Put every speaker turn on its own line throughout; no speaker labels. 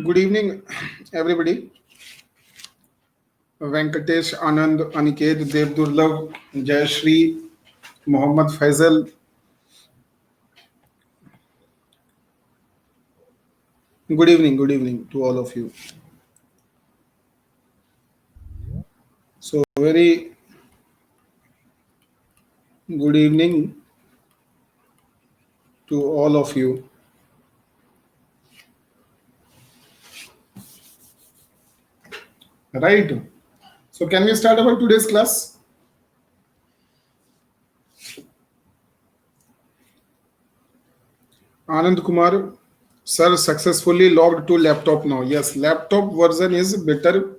Good evening, everybody. Venkatesh, Anand, Aniket, Dev Durlab, Jayashri, Mohammad Faisal. Good evening to all of you. So, very good evening to all of you. Right. So, can we start about today's class? Anand Kumar, sir, successfully logged to laptop now. Yes, laptop version is better.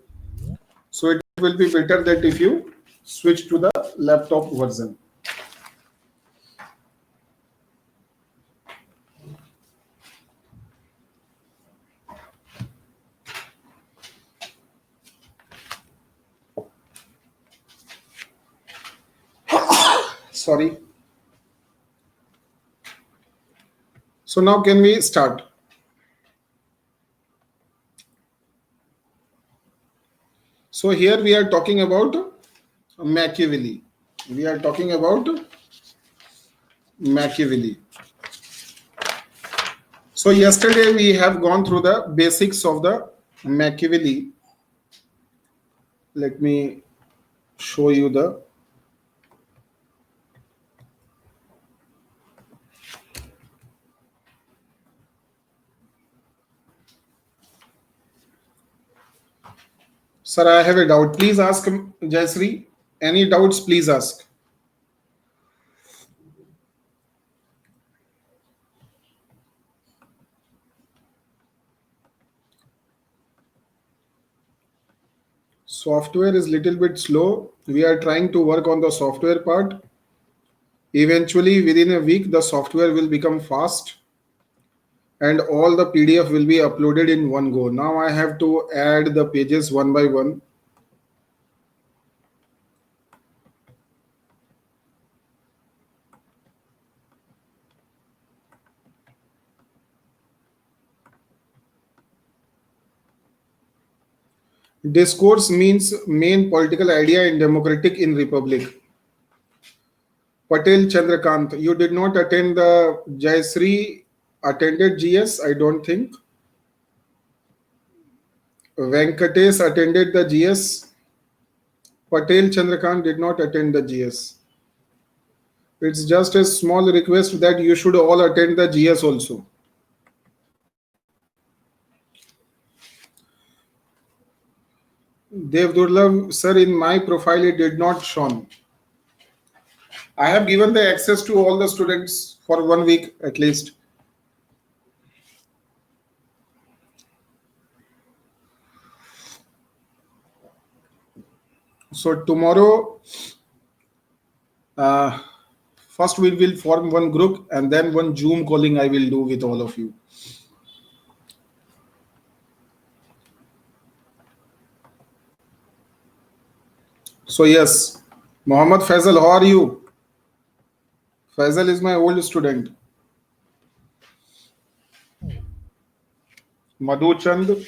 So, it will be better that if you switch to the laptop version. Sorry. So, now can we start? So here we are talking about Machiavelli. We are talking about Machiavelli. So yesterday we have gone through the basics of the Machiavelli. Let me show you the. Sir, I have a doubt. Please ask Jayasri. Any doubts, please ask. Software is little bit slow. We are trying to work on the software part. Eventually, within a week, the software will become fast and all the PDF will be uploaded in one go. Now I have to add the pages one by one. Discourse means main political idea in democratic in republic. Patel Chandrakant, you did not attend the Jayasri attended GS, I don't think. Venkatesh attended the GS. Patel Chandrakant did not attend the GS. It's just a small request that you should all attend the GS also. Dev Durlab, sir, in my profile it did not shown. I have given the access to all the students for 1 week at least. So tomorrow, first we will form one group and then one Zoom calling I will do with all of you. So yes, Mohammad Faisal, how are you? Faisal is my old student. Madhu Chand,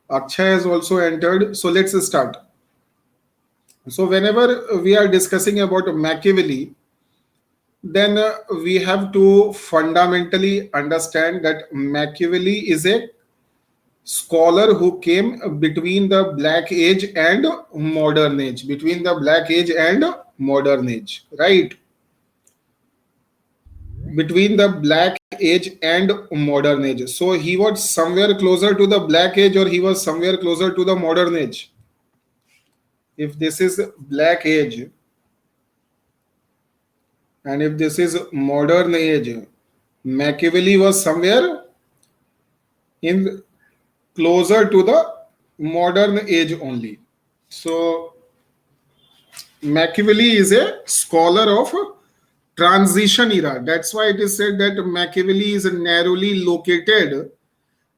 Akshay has also entered. So let's start. So whenever we are discussing about Machiavelli, then we have to fundamentally understand that Machiavelli is a scholar who came between the Black Age and Modern Age, between the Black Age and Modern Age, right? Between the Black Age and Modern Age. So he was somewhere closer to the Black Age or he was somewhere closer to the Modern Age. If this is Black Age and if this is Modern Age, Machiavelli was somewhere in closer to the Modern Age only. So Machiavelli is a scholar of transition era. That's why it is said that Machiavelli is narrowly located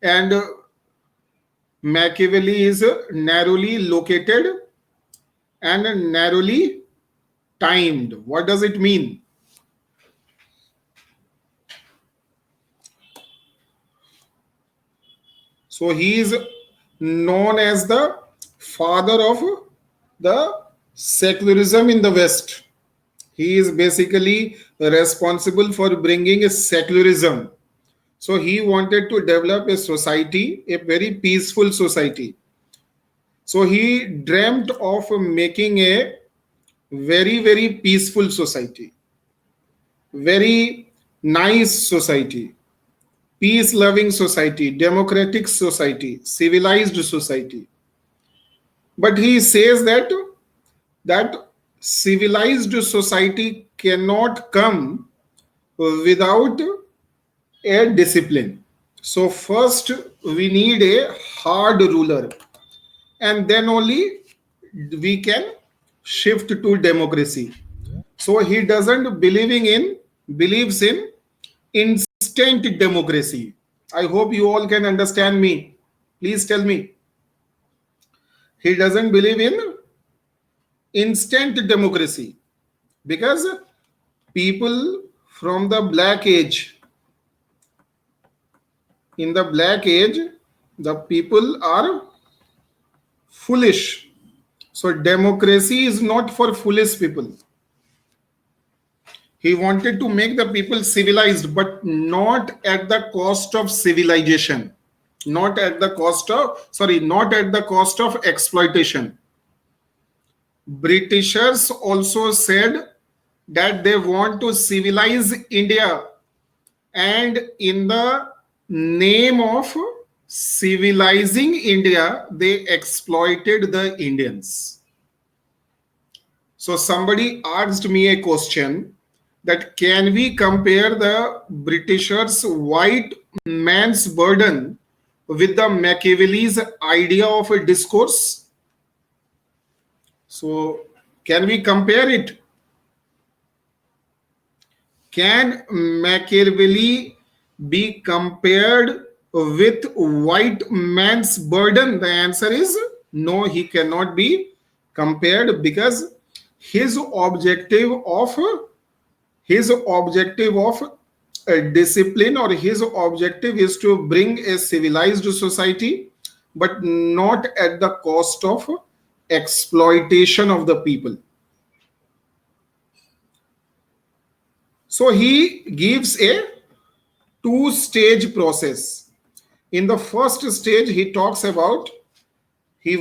and Machiavelli is narrowly located and narrowly timed. What does it mean? So he is known as the father of the secularism in the West. He is basically responsible for bringing a secularism. So he wanted to develop a society, a very peaceful society. So he dreamt of making a very peaceful society, very nice society, peace loving society, democratic society, civilized society. But he says that civilized society cannot come without a discipline. So first we need a hard ruler, and then only we can shift to democracy. So he doesn't believes in instant democracy. I hope you all can understand me. Please tell me. He doesn't believe in instant democracy because people from the black age, in the black age, the people are foolish. So democracy is not for foolish people. He wanted to make the people civilized, but not at the cost of civilization, not at the cost of, sorry, not at the cost of exploitation. Britishers also said that they want to civilize India, and in the name of civilizing India, they exploited the Indians. So somebody asked me a question that can we compare the Britishers' white man's burden with the Machiavelli's idea of a discourse? So can we compare it? Can Machiavelli be compared with white man's burden? The answer is no, he cannot be compared because his objective of discipline, or his objective is to bring a civilized society, but not at the cost of exploitation of the people. So he gives a two-stage process. In the first stage, he talks about a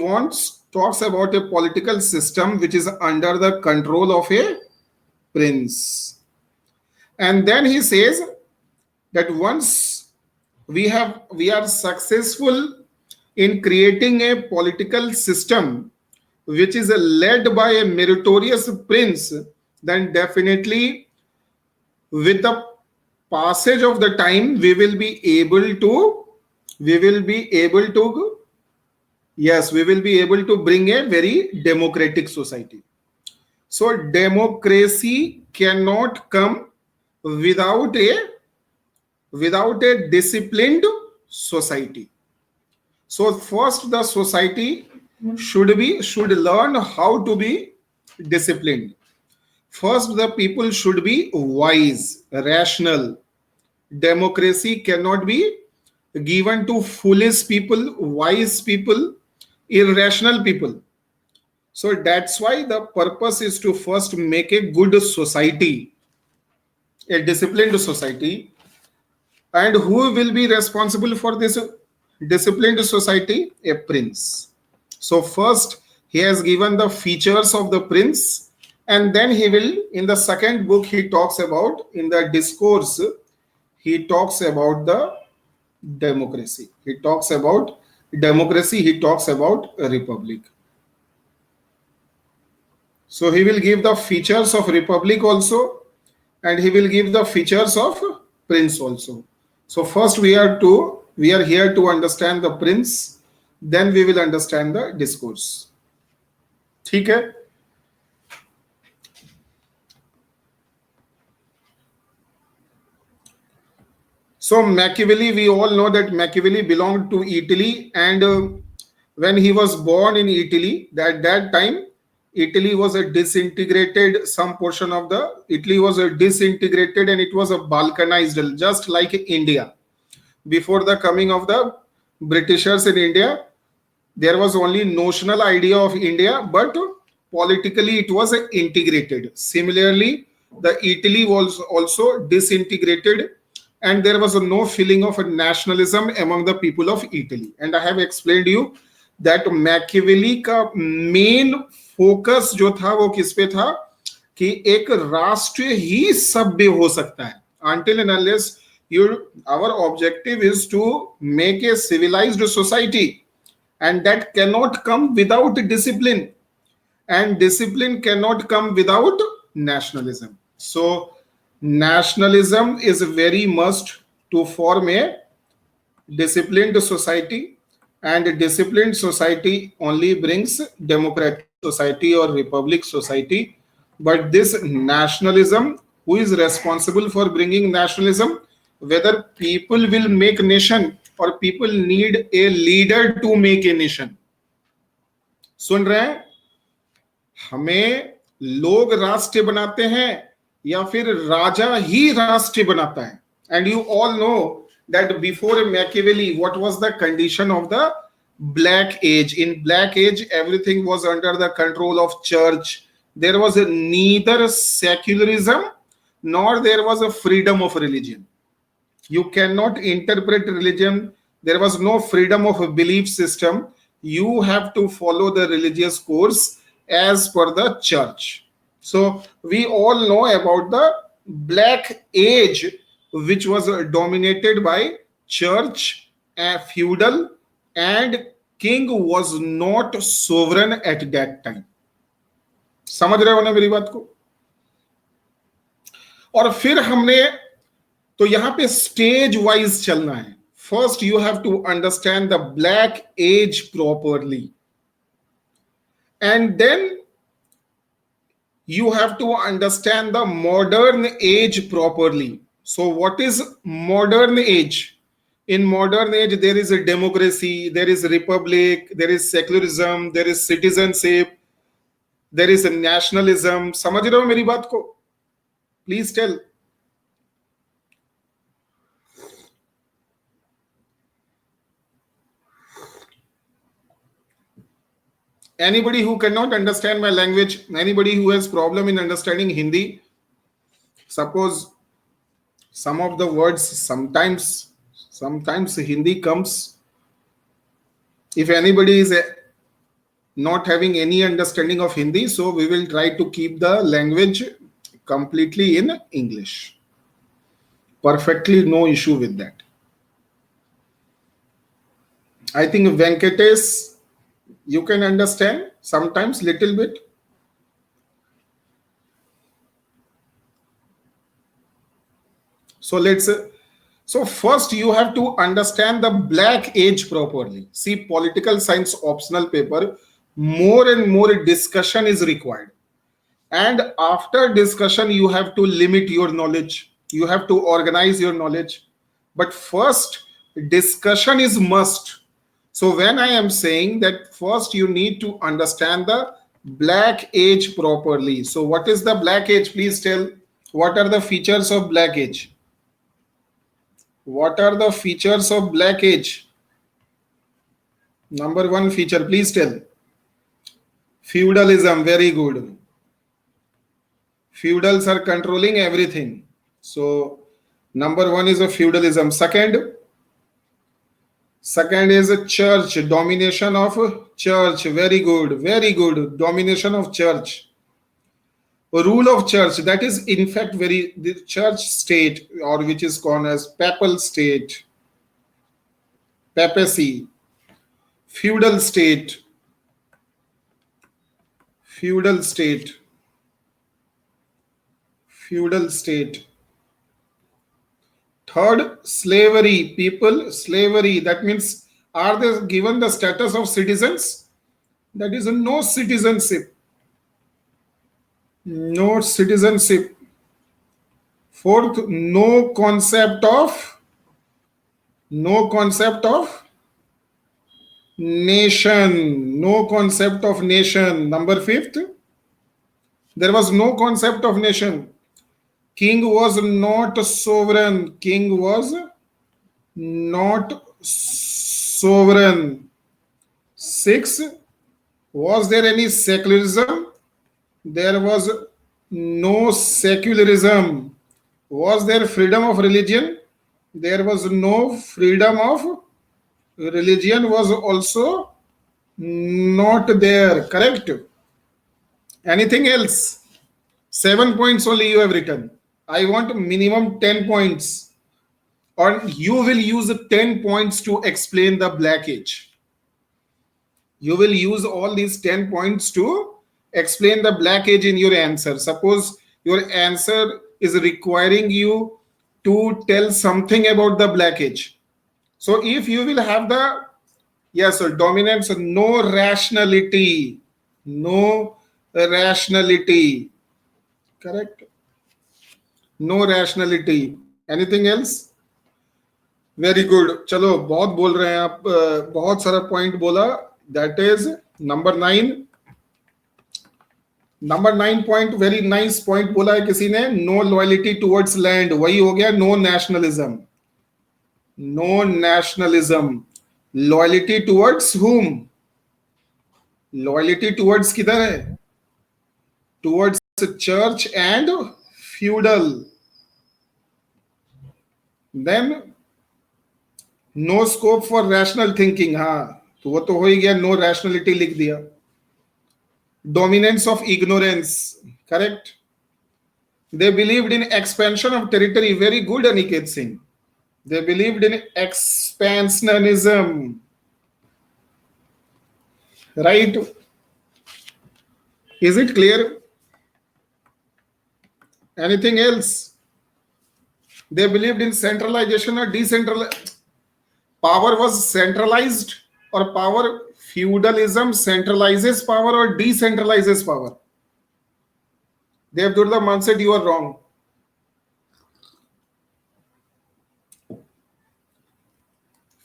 political system which is under the control of a prince. And then he says that once we are successful in creating a political system which is led by a meritorious prince, then definitely with the passage of the time we will be able to bring a very democratic society. So democracy cannot come without a disciplined society. So first the society should learn how to be disciplined. First the people should be wise, rational. Democracy cannot be given to foolish people, wise people, irrational people. So that's why the purpose is to first make a good society, a disciplined society. And who will be responsible for this disciplined society? A prince. So first he has given the features of the prince, and then he will, in the second book, he talks about, in the discourse, he talks about the democracy. He talks about a republic. So he will give the features of republic also, and he will give the features of prince also. So first we are here to understand the prince, then we will understand the discourse. ठीक है? So Machiavelli, we all know that Machiavelli belonged to Italy, and when he was born in Italy, at that time Italy was a disintegrated, some portion of the Italy was a disintegrated, and it was a balkanized, just like India before the coming of the Britishers in India, there was only notional idea of India, but politically it was integrated. Similarly, the Italy was also disintegrated, and there was no feeling of a nationalism among the people of Italy. And I have explained you that Machiavelli का main focus जो था वो किस पे था कि एक राष्ट्र ही सभ्य हो सकता है. Until and unless our objective is to make a civilized society, and that cannot come without discipline, and discipline cannot come without nationalism. So nationalism is very must to form a disciplined society, and a disciplined society only brings democratic society or republic society. But this nationalism, who is responsible for bringing nationalism? Whether people will make nation or people need a leader to make a nation. सुन रहे हैं? हमें लोग राष्ट्र बनाते हैं या फिर राजा ही राष्ट्र बनाता है? And you all know that before Machiavelli, what was the condition of the Black Age? In Black Age, everything was under the control of church. There was neither secularism nor there was a freedom of religion. You cannot interpret religion. There was no freedom of a belief system. You have to follow the religious course as per the church. So we all know about the Black Age, which was dominated by church, feudal, and king was not sovereign at that time. समझ रहे हो ना मेरी बात को? और फिर हमने तो यहां पे स्टेज वाइज चलना है. First you have to understand the black age properly, and then you have to understand the modern age properly. So what is modern age? In modern age, there is a democracy, there is a republic, there is secularism, there is citizenship, there is a nationalism. समझ रहे हो मेरी बात को? Please tell. Anybody who cannot understand my language, anybody who has problem in understanding Hindi, suppose some of the words sometimes Hindi comes. If anybody is not having any understanding of Hindi, so we will try to keep the language completely in English. Perfectly no issue with that. I think Venkatesh, you can understand sometimes little bit. So first you have to understand the Black Age properly. See, political science optional paper, more and more discussion is required. And after discussion, you have to limit your knowledge. You have to organize your knowledge. But first, discussion is must. So when I am saying that first you need to understand the Black Age properly. So what is the Black Age? Please tell. What are the features of Black Age? What are the features of Black Age? Number one feature, please tell. Feudalism, very good. Feudals are controlling everything. So number one is a feudalism. Second is a church, domination of church. Very good, domination of church. Rule of church, that is in fact the church state, or which is called as papal state, papacy. Feudal state. Third, slavery. People, slavery. That means, are they given the status of citizens? That is no citizenship. No citizenship. Fourth, no concept of nation. No concept of nation. Number fifth, there was no concept of nation. King was not sovereign. King was not sovereign. 6, was there any secularism? There was no secularism. Was there freedom of religion? There was no freedom of religion, was also not there. Correct. Anything else? 7 points only you have written. I want minimum 10 points, or you will use 10 points to explain the Black Age. You will use all these 10 points to explain the Black Age in your answer. Suppose your answer is requiring you to tell something about the Black Age. So if you will have the, yes, so dominance, no rationality, no rationality. Correct. No rationality. Anything else? Very good. चलो, बहुत बोल रहे हैं आप, बहुत सारा point बोला. That is number 9. Number 9 point, very nice point बोला है किसी ने. नो लॉयलिटी टुवर्ड्स लैंड, वही हो गया no nationalism. No nationalism. Loyalty towards whom? Loyalty towards किधर है? Towards church and feudal. Then no scope for rational thinking. हाँ, तो वो तो हो ही गया, नो रैशनलिटी लिख दिया. Dominance of ignorance. Correct. They believed in expansion of territory. Very good Aniket Singh. They believed in expansionism. Right. Is it clear? Anything else? They believed in centralization or decentralization. Power was centralized, or power, feudalism centralizes power or decentralizes power? Devdurla Man said you are wrong.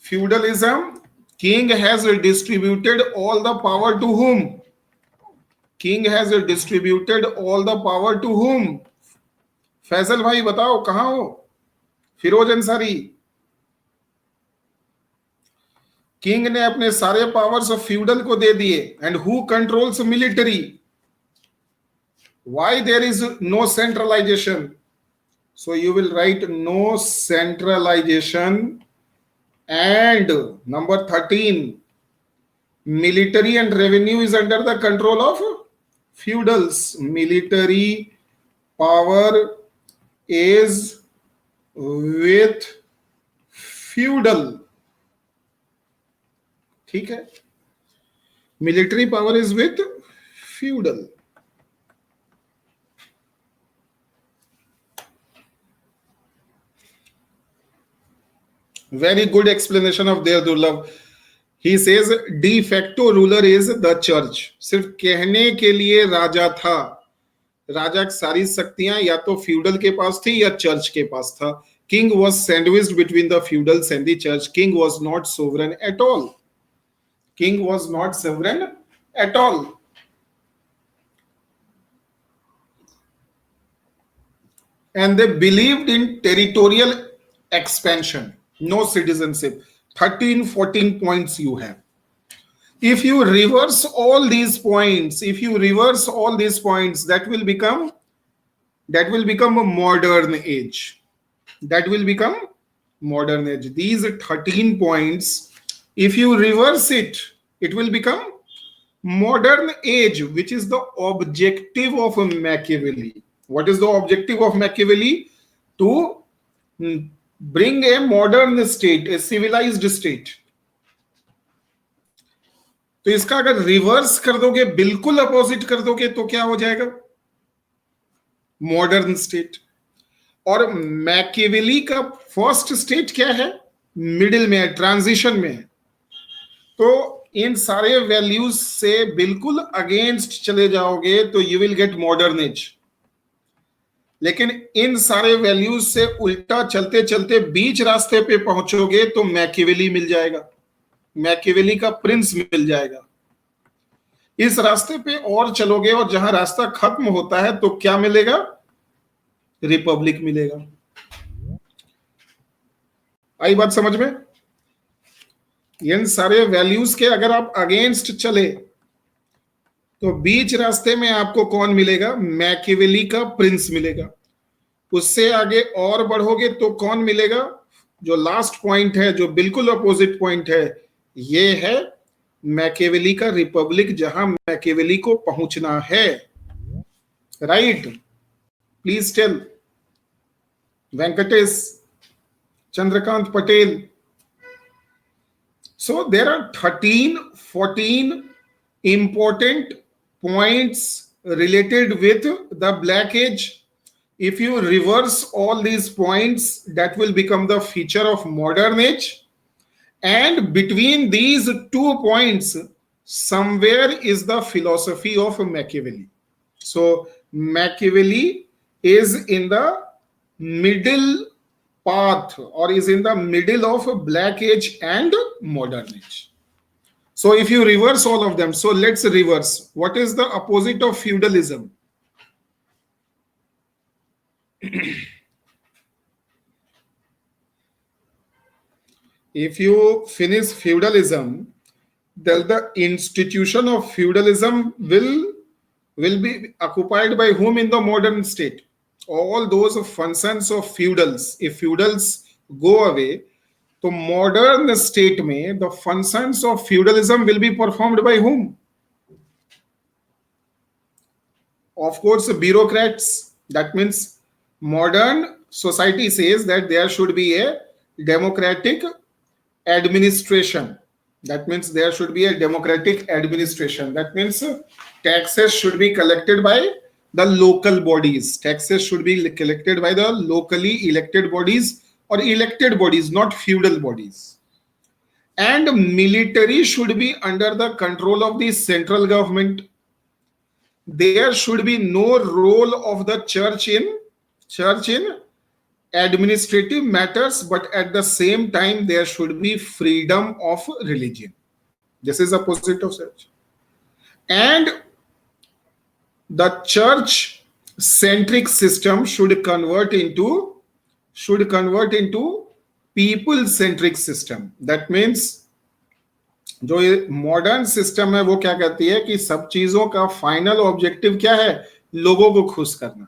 Feudalism, king has distributed all the power to whom? King has distributed all the power to whom? Faisal भाई बताओ कहां हो? Firoz Ansari. King ने अपने सारे powers of feudal को दे दिए. And who controls military? Why there is no centralisation? So you will write no centralisation. And number 13, military and revenue is under the control of feudals. Military power is with feudal. ठीक है. Military power is with feudal. Very good explanation of their Durlabh. He says de facto ruler is the church. सिर्फ कहने के लिए राजा था. राजा की सारी शक्तियां या तो फ्यूडल के पास थी या चर्च के पास था. King was sandwiched between the feudals and the church. King was not sovereign at all. King was not sovereign at all. And they believed in territorial expansion, no citizenship. 13, 14 points you have. If you reverse all these points, that will become a modern age. That will become modern age. These 13 points, if you reverse it, it will become modern age, which is the objective of Machiavelli. What is the objective of Machiavelli? To bring a modern state, a civilized state. तो इसका अगर reverse कर दोगे, बिल्कुल opposite कर दोगे, तो क्या हो जाएगा? Modern state. और मैकियावेली का फर्स्ट स्टेट क्या है? मिडिल में है, ट्रांजिशन में है. तो इन सारे वैल्यूज से बिल्कुल अगेंस्ट चले जाओगे तो you will get modern age. लेकिन इन सारे वैल्यूज से उल्टा चलते चलते बीच रास्ते पे पहुंचोगे तो मैकियावेली मिल जाएगा. मैकियावेली का प्रिंस मिल जाएगा. इस रास्ते पे और चलोगे और जहां रास्ता खत्म होता है तो क्या मिलेगा? रिपब्लिक मिलेगा. आई बात समझ में? इन सारे वैल्यूज के अगर आप अगेंस्ट चले तो बीच रास्ते में आपको कौन मिलेगा? मैकिवेली का प्रिंस मिलेगा। उससे आगे और बढ़ोगे तो कौन मिलेगा? जो लास्ट पॉइंट है, जो बिल्कुल अपोजिट पॉइंट है, ये है मैकिवेली का रिपब्लिक, जहां मैकिवेली को पहुंचना है। Right? Please tell Venkatesh, Chandrakant Patel. So there are 13, 14 important points related with the Black Age. If you reverse all these points, that will become the feature of modern age. And between these 2 points, somewhere is the philosophy of Machiavelli. So Machiavelli is in the middle path, or is in the middle of Black Age and modern age. So if you reverse all of them, so let's reverse. What is the opposite of feudalism? If you finish feudalism, then the institution of feudalism will be occupied by whom in the modern state? All those functions of feudals. If feudals go away, तो modern state में the functions of feudalism will be performed by whom? Of course, bureaucrats. That means modern society says that there should be a democratic administration. That means there should be a democratic administration. That means taxes should be collected by the local bodies. Taxes should be collected by the locally elected bodies, or elected bodies, not feudal bodies. And military should be under the control of the central government. There should be no role of the church in administrative matters, but at the same time there should be freedom of religion. This is opposite of church. And the church centric system should convert into people centric system. That means जो ये modern system है वो क्या कहती है कि सब चीजों का फाइनल ऑब्जेक्टिव क्या है? लोगों को खुश करना.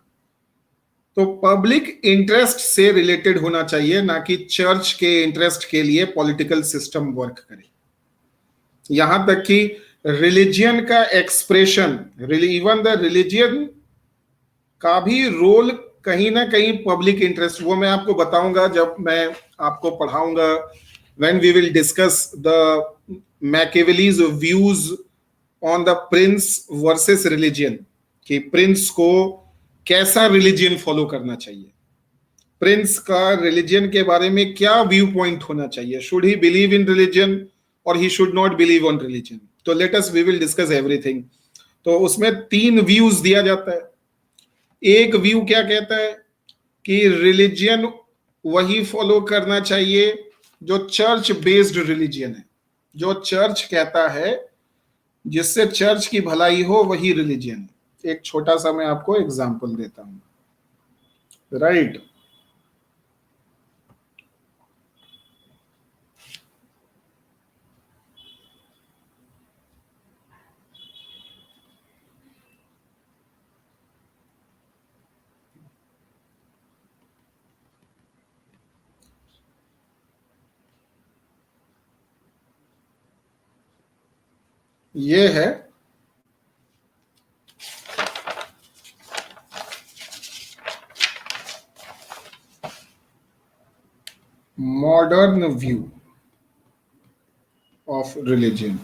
तो पब्लिक इंटरेस्ट से रिलेटेड होना चाहिए, ना कि चर्च के इंटरेस्ट के लिए पॉलिटिकल सिस्टम वर्क करे. यहां तक कि रिलीजियन का एक्सप्रेशन, इवन द रिलीजियन का भी रोल कहीं ना कहीं पब्लिक इंटरेस्ट, वो मैं आपको बताऊंगा जब मैं आपको पढ़ाऊंगा, when we will discuss the Machiavelli's views on the prince versus religion, कि प्रिंस को कैसा रिलीजियन फॉलो करना चाहिए, प्रिंस का रिलीजियन के बारे में क्या व्यू पॉइंट होना चाहिए, should he believe in religion और he should not believe on religion. तो let us we will discuss everything. तो उसमें 3 व्यूज दिया जाता है. एक व्यू क्या कहता है कि रिलीजियन वही फॉलो करना चाहिए जो चर्च बेस्ड रिलीजियन है, जो चर्च कहता है, जिससे चर्च की भलाई हो, वही रिलीजियन है. एक छोटा सा मैं आपको एग्जांपल देता हूं. राइट? ये है मॉडर्न व्यू ऑफ रिलीजन.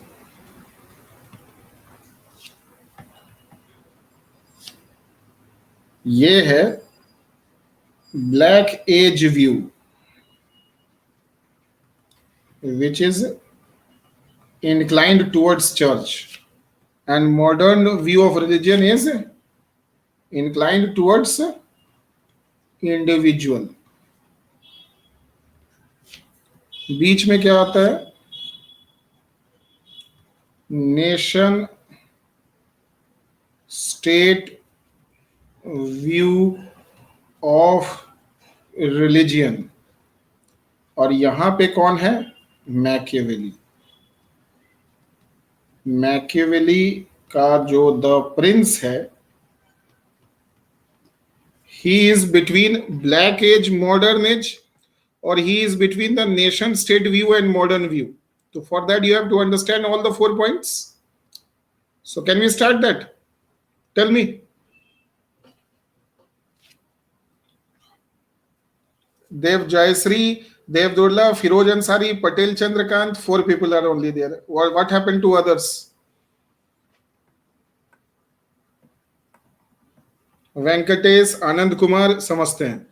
ये है black age view, which is inclined towards church, and modern view of religion is inclined towards individual. बीच में क्या आता है? Nation state view of religion, और यहां पे कौन है? मैकियावेली. मैकियावेली का जो द प्रिंस है, he is between black age modern age, or he is between the nation state view and modern view. So for that you have to understand all the 4 points. So can we start that? Tell me. Dev Jayasree, Dev Durla, Firoz Ansari, Patel Chandrakant, 4 people are only there. What happened to others? Venkatesh, Anand Kumar, समझते हैं.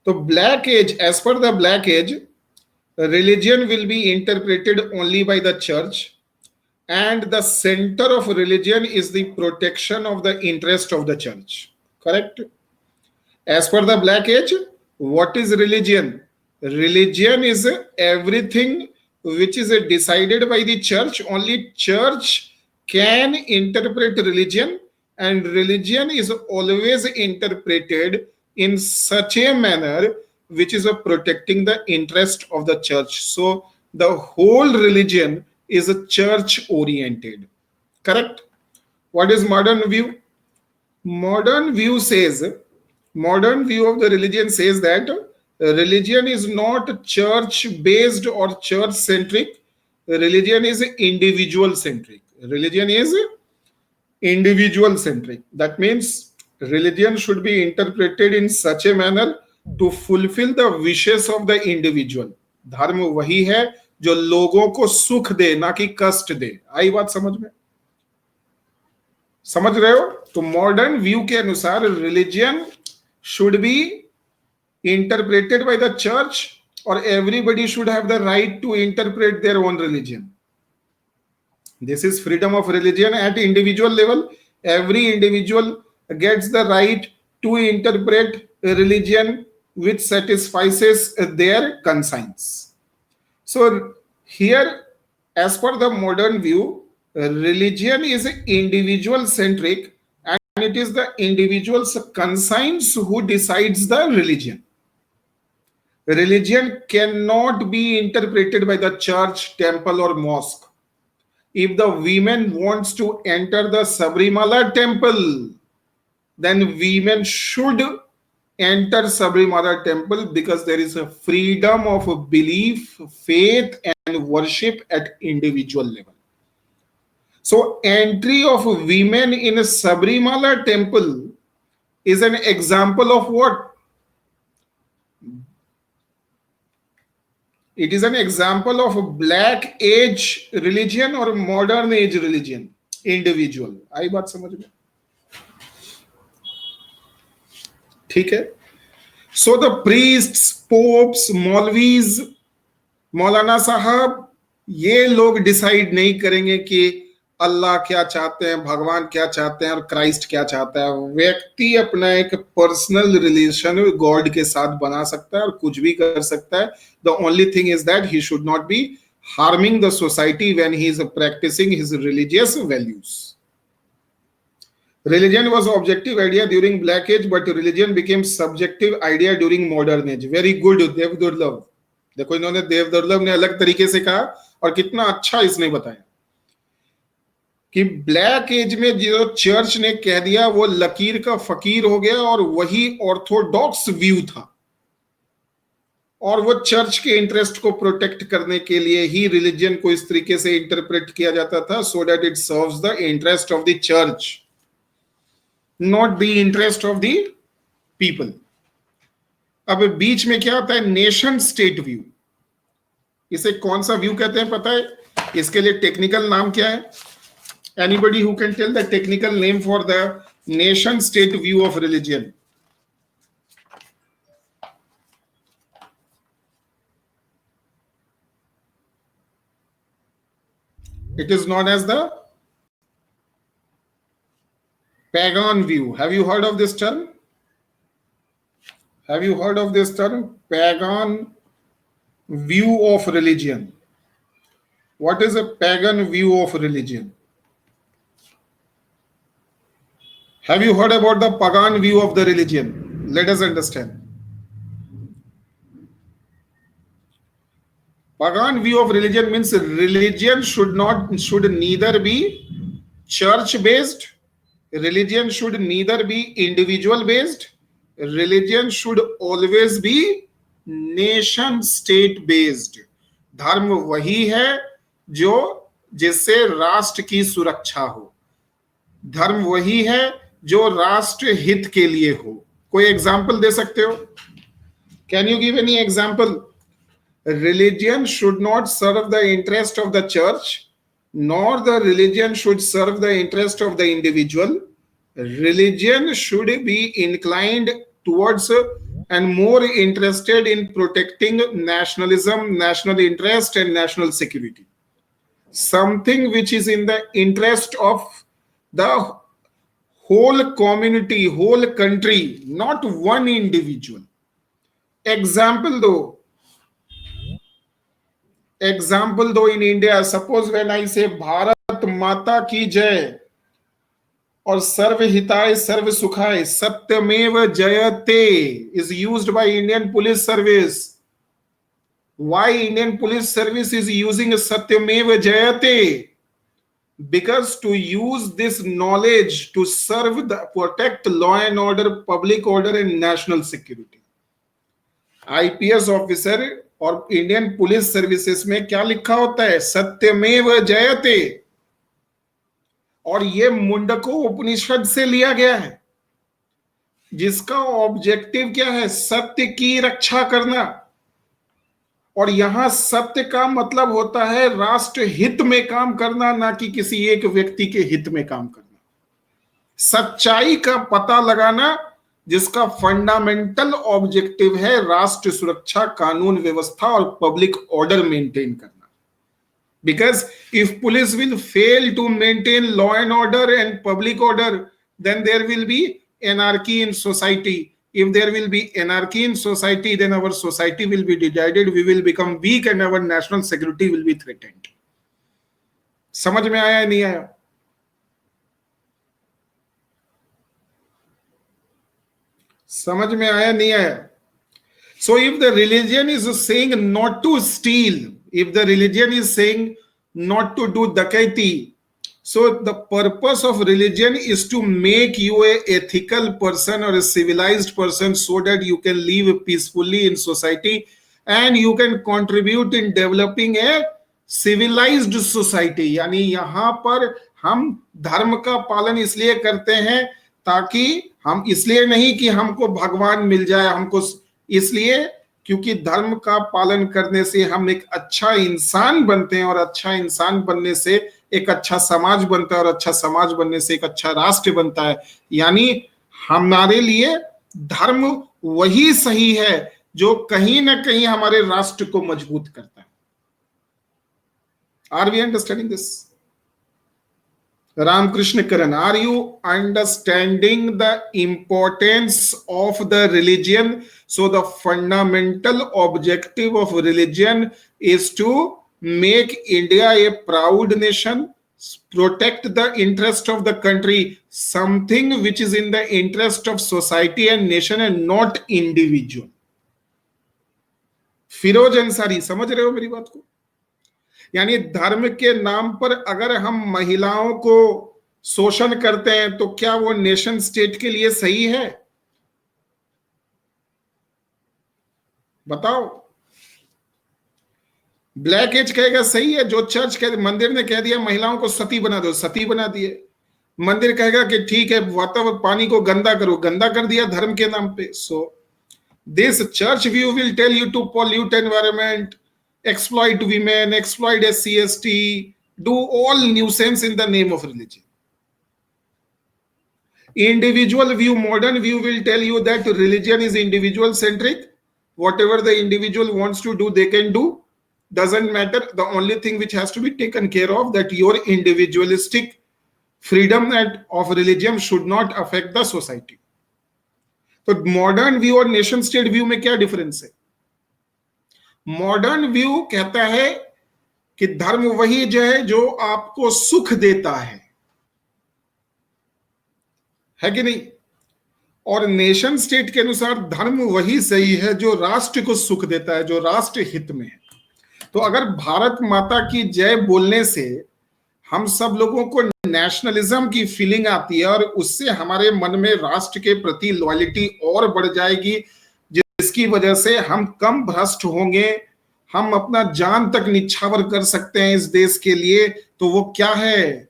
तो black age, age पर the black age, religion will be interpreted only by the church, and the center of religion is the protection of the interest of the church. Correct? As per the black age, what is religion? Religion is everything which is decided by the church. Only church can interpret religion, and religion is always interpreted in such a manner which is protecting the interest of the church. So the whole religion is church oriented. Correct? What is modern view? Modern view says, modern view of the religion says that religion is not church based or church centric. Religion is individual centric. Religion is individual centric. That means religion should be interpreted in such a manner to fulfill the wishes of the individual. धर्म वही है जो लोगों को सुख दे, ना कि कष्ट दे. आई बात समझ में? समझ रहे हो? तो मॉडर्न व्यू के अनुसार religion should be interpreted by the church, or everybody should have the right to interpret their own religion. This is freedom of religion at individual level. Every individual gets the right to interpret religion which satisfies their conscience. So here, as per the modern view, religion is individual centric, and it is the individual's conscience who decides the religion. Religion cannot be interpreted by the church, temple, or mosque. If the women wants to enter the Sabrimala temple, then women should enter Sabrimala temple, because there is a freedom of belief, faith, and worship at individual level. So entry of women in a Sabrimala temple is an example of what? It is an example of black age religion or modern age religion. Individual. आई बात समझ में? ठीक है. So the priests, popes, मौलवीज, मौलाना साहब, ये लोग decide नहीं करेंगे कि अल्लाह क्या चाहते हैं, भगवान क्या चाहते हैं, और क्राइस्ट क्या चाहता है. व्यक्ति अपना एक पर्सनल रिलेशन गॉड के साथ बना सकता है और कुछ भी कर सकता है. The only thing is that he should not be harming the society when he is practising his religious values. Religion was objective idea during Black Age, but religion became subjective idea during modern age. Very good, देव दुर्लभ. देखो इन्होंने, देव दुर्लभ ने अलग तरीके से कहा और कितना अच्छा इसने बताया कि ब्लैक एज में जो चर्च ने कह दिया वो लकीर का फकीर हो गया, और वही ऑर्थोडॉक्स व्यू था, और वो चर्च के इंटरेस्ट को प्रोटेक्ट करने के लिए ही रिलीजन को इस तरीके से इंटरप्रेट किया जाता था, so that it serves the interest of the church, not the interest of the people. अब बीच में क्या आता है? Nation state view. इसे कौन सा व्यू कहते हैं पता है? इसके लिए टेक्निकल नाम क्या है? Anybody who can tell the technical name for the nation state view of religion? It is known as the pagan view. Have you heard of this term? Have you heard of this term? Pagan view of religion. What is a pagan view of religion? Have you heard about the pagan view of the religion? Let us understand. Pagan view of religion means religion should neither be church based, religion should neither be individual based, religion should always be nation state based. धर्म वही है जो जिससे राष्ट्र की सुरक्षा हो, धर्म वही है जो राष्ट्र हित के लिए हो। कोई एग्जाम्पल दे सकते हो? Can you give any example? Religion should not serve the interest of the church, nor the religion should serve the interest of the individual. Religion should be inclined towards and more interested in protecting nationalism, national interest, and national security. Something which is in the interest of the whole community, whole country, not one individual. Example though, in India, suppose when I say Bharat माता की जय और सर्व हिताय सर्व सुखाय सत्यमेव जयते is used by Indian police service. Why Indian police service is using satyameva jayate? Because to use this knowledge to serve the protect law and order, public order and national security. IPS officer और Indian police services में क्या लिखा होता है? सत्यमेव जयते। और ये मुंडको उपनिषद से लिया गया है, जिसका ऑब्जेक्टिव क्या है? सत्य की रक्षा करना। और यहां सत्य का मतलब होता है राष्ट्र हित में काम करना, ना कि किसी एक व्यक्ति के हित में काम करना। सच्चाई का पता लगाना, जिसका फंडामेंटल ऑब्जेक्टिव है राष्ट्र सुरक्षा, कानून व्यवस्था और पब्लिक ऑर्डर मेंटेन करना। Because if police will fail to maintain law and order and public order, then there will be anarchy in society. If there will be anarchy in society, then our society will be divided, we will become weak and our national security will be threatened. समझ में आया नहीं आया? समझ में आया नहीं आया? So if the religion is saying not to steal, if the religion is saying not to do dakaiti, so the purpose of religion is to make you a ethical person or a civilized person so that you can live peacefully in society and you can contribute in developing a civilized society. यानी यहाँ पर हम धर्म का पालन इसलिए करते हैं ताकि हम, इसलिए नहीं कि हमको भगवान मिल जाए, हमको इसलिए क्योंकि धर्म का पालन करने से हम एक अच्छा इंसान बनते हैं और अच्छा इंसान बनने से एक अच्छा समाज बनता है और अच्छा समाज बनने से एक अच्छा राष्ट्र बनता है। यानी हमारे लिए धर्म वही सही है जो कहीं ना कहीं हमारे राष्ट्र को मजबूत करता है। Are we understanding this? Ramakrishna Karan, are you understanding the importance of the religion? So the fundamental objective of religion is to make India a proud nation, protect the interest of the country, something which is in the interest of society and nation and not individual. Firoz Ansari, समझ रहे हो मेरी बात को? यानी धर्म के नाम पर अगर हम महिलाओं को शोषण करते हैं तो क्या वो नेशन स्टेट के लिए सही है? बताओ। ब्लैक एज कहेगा सही है, जो चर्च कह, मंदिर ने कह दिया महिलाओं को सती बना दो, सती बना दिए। मंदिर कहेगा कि ठीक है वातावरण, पानी को गंदा करो, गंदा कर दिया धर्म के नाम पे। So this church view will tell you to pollute environment, exploit women, exploit SC, ST, do all nuisance in the name of religion. Individual view, modern view will tell you that religion is individual centric. Whatever the individual wants to do, they can do. Doesn't matter. The only thing which has to be taken care of, that your individualistic freedom of religion should not affect the society. तो modern view और nation state view में क्या difference है? Modern view कहता है कि धर्म वही जो है जो आपको सुख देता है कि नहीं? और नेशन स्टेट के अनुसार धर्म वही सही है जो राष्ट्र को सुख देता है, जो राष्ट्र हित में है। तो अगर भारत माता की जय बोलने से हम सब लोगों को नेशनलिज्म की फीलिंग आती है और उससे हमारे मन में राष्ट्र के प्रति लॉयल्टी और बढ़ जाएगी, जिसकी वजह से हम कम भ्रष्ट होंगे, हम अपना जान तक निछावर कर सकते हैं इस देश के लिए। तो वो क्या है,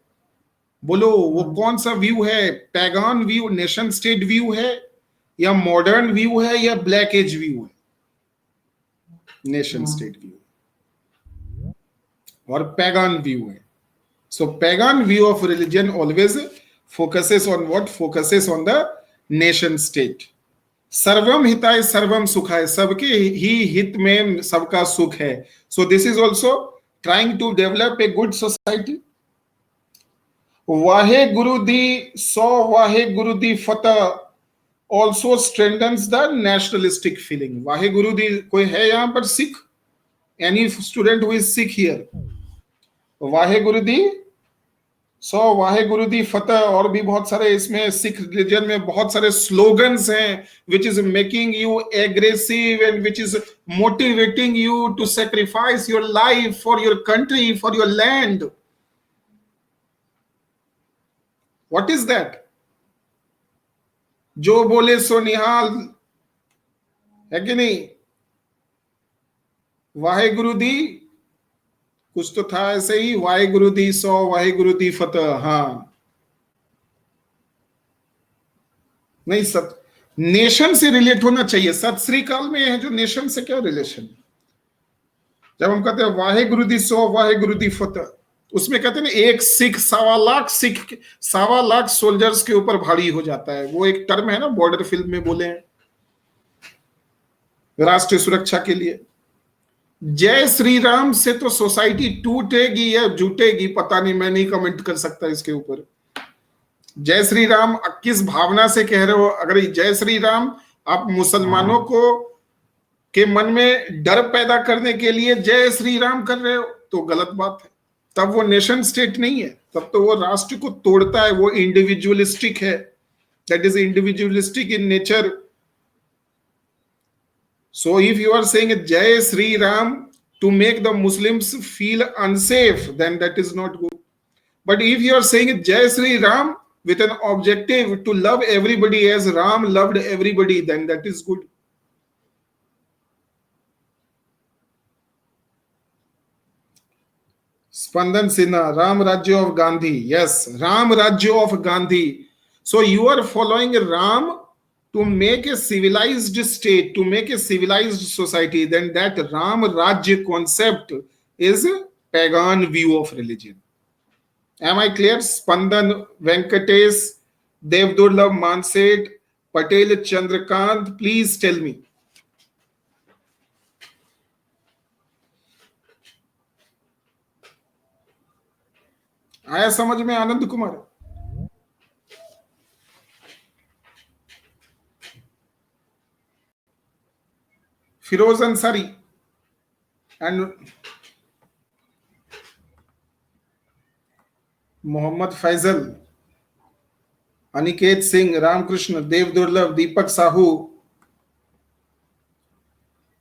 बोलो, वो कौन सा व्यू है? पैगान व्यू, नेशन स्टेट व्यू है, या मॉडर्न व्यू है, या ब्लैक एज व्यू है? नेशन स्टेट व्यू और पैगान व्यू है। So pagan view of religion always focuses on what? Focuses on the nation state. सर्वम हिताय सर्वम सुखाय, सबके ही हित में सबका सुख है। So this is also trying to develop a good society. Wahe Guru दी सौ वाहे गुरु दी फतह also strengthens the nationalistic feeling. Wahe Guru दी, कोई है यहाँ पर Sikh? Any student who is Sikh here? Wahe Guru दी सो वाहे गुरु दी फतेह, और भी बहुत सारे इसमें सिख रिलीजन में बहुत सारे स्लोगन्स हैं which is making you aggressive and which is motivating you to sacrifice your life for your country, for your land. What is that? जो बोले सो निहाल, है कि नहीं? वाहे गुरु दी कुछ तो था ऐसे ही, वाहे गुरु दी सौ वाहे गुरु दी फतेह। हाँ, नहीं, सत नेशन से रिलेट होना चाहिए। सत श्री काल में है जो नेशन से क्या रिलेशन? जब हम कहते हैं वाहे गुरु दी सौ वाहे गुरु दी फतेह, उसमें कहते हैं ना एक सिख 1.25 सिख 1.25 सोल्जर्स के ऊपर भारी हो जाता है। वो एक टर्म है ना, बॉर्डर फिल्म में बोले हैं, राष्ट्रीय सुरक्षा के लिए। जय श्री राम से तो सोसाइटी टूटेगी या जुटेगी, पता नहीं, मैं नहीं कमेंट कर सकता इसके ऊपर। जय श्री राम किस भावना से कह रहे हो? अगर जय श्री राम आप मुसलमानों को के मन में डर पैदा करने के लिए जय श्री राम कर रहे हो तो गलत बात है। तब वो नेशन स्टेट नहीं है, तब तो वो राष्ट्र को तोड़ता है, वो इंडिविजुअलिस्टिक है, that is individualistic in nature. So if you are saying Jai Sri Ram to make the Muslims feel unsafe, then that is not good. But if you are saying Jai Sri Ram with an objective to love everybody as Ram loved everybody, then that is good. Spandan Sinha, Ram Rajya of Gandhi. Yes, Ram Rajya of Gandhi. So you are following Ram to make a civilized state, to make a civilized society, then that Ram Rajya concept is a pagan view of religion. Am I clear? Spandan Venkatesh, Devdurlabh Manset, Patel Chandrakant, please tell me. आया समझ में Anand Kumar? Firoz Ansari and Mohammad Faisal, Aniket Singh, Ramkrishna, Dev Durlabh, Deepak Sahu.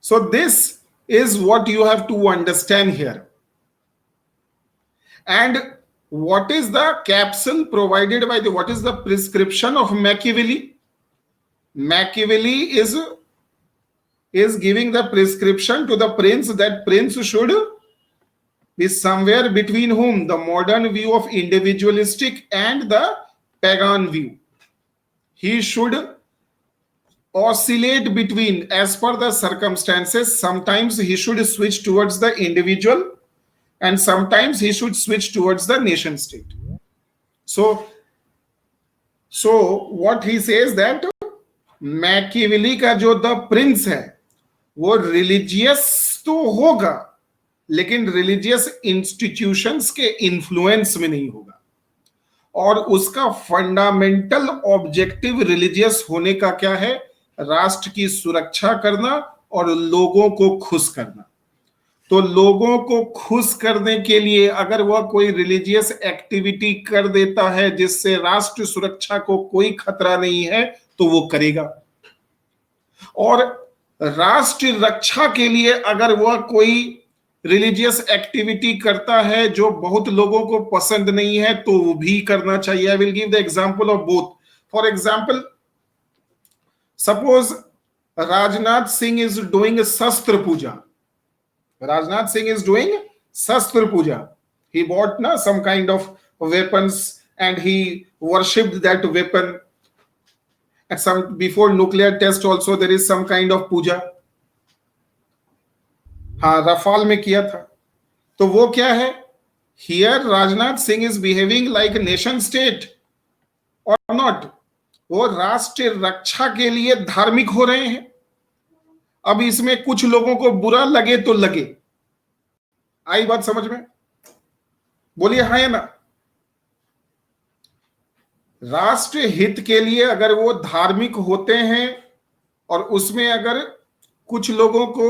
So this is what you have to understand here. And what is the capsule provided by what is the prescription of Machiavelli? Machiavelli is giving the prescription to the prince that prince should be somewhere between whom? The modern view of individualistic and the pagan view. He should oscillate between as per the circumstances. Sometimes he should switch towards the individual and sometimes he should switch towards the nation state. So what he says that Machiavelli का जो the prince है वो religious तो होगा लेकिन religious institutions के influence में नहीं होगा, और उसका फंडामेंटल ऑब्जेक्टिव रिलीजियस होने का क्या है? राष्ट्र की सुरक्षा करना और लोगों को खुश करना। तो लोगों को खुश करने के लिए अगर वह कोई रिलीजियस एक्टिविटी कर देता है जिससे राष्ट्र सुरक्षा को कोई खतरा नहीं है तो वो करेगा, और राष्ट्र रक्षा के लिए अगर वह कोई रिलीजियस एक्टिविटी करता है जो बहुत लोगों को पसंद नहीं है, तो वो भी करना चाहिए. I will give the example of both. For example, suppose Rajnath Singh is doing शस्त्र पूजा. Rajnath Singh is doing Shastra Puja. He bought some kind of weapons and he worshipped that weapon. At some before nuclear test also there is some kind of puja. हाँ, Rafale में किया था. तो वो क्या है? Here Rajnath Singh is behaving like a nation state or not? वो राष्ट्र रक्षा के लिए धार्मिक हो रहे हैं. अब इसमें कुछ लोगों को बुरा लगे तो लगे. आई बात समझ में? बोलिए हाँ या ना. राष्ट्र हित के लिए अगर वो धार्मिक होते हैं और उसमें अगर कुछ लोगों को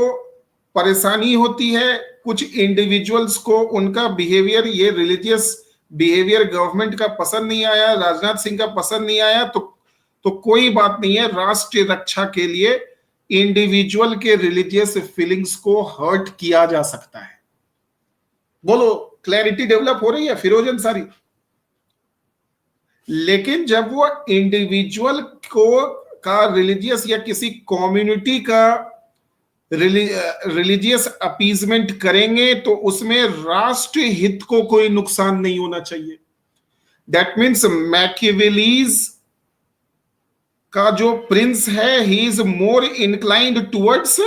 परेशानी होती है, कुछ इंडिविजुअल्स को उनका बिहेवियर, ये रिलीजियस बिहेवियर गवर्नमेंट का पसंद नहीं आया, राजनाथ सिंह का पसंद नहीं आया, तो कोई बात नहीं है. राष्ट्र रक्षा के लिए इंडिविजुअल के रिलीजियस फीलिंग्स को हर्ट किया जा सकता है. बोलो, क्लैरिटी डेवलप हो रही है फिरोज अंसारी? लेकिन जब वो इंडिविजुअल को का रिलीजियस या किसी कम्युनिटी का रिलीजियस अपीजमेंट करेंगे तो उसमें राष्ट्र हित को कोई नुकसान नहीं होना चाहिए. दैट मीन्स मैकियावेलीज का जो प्रिंस है, he is more inclined towards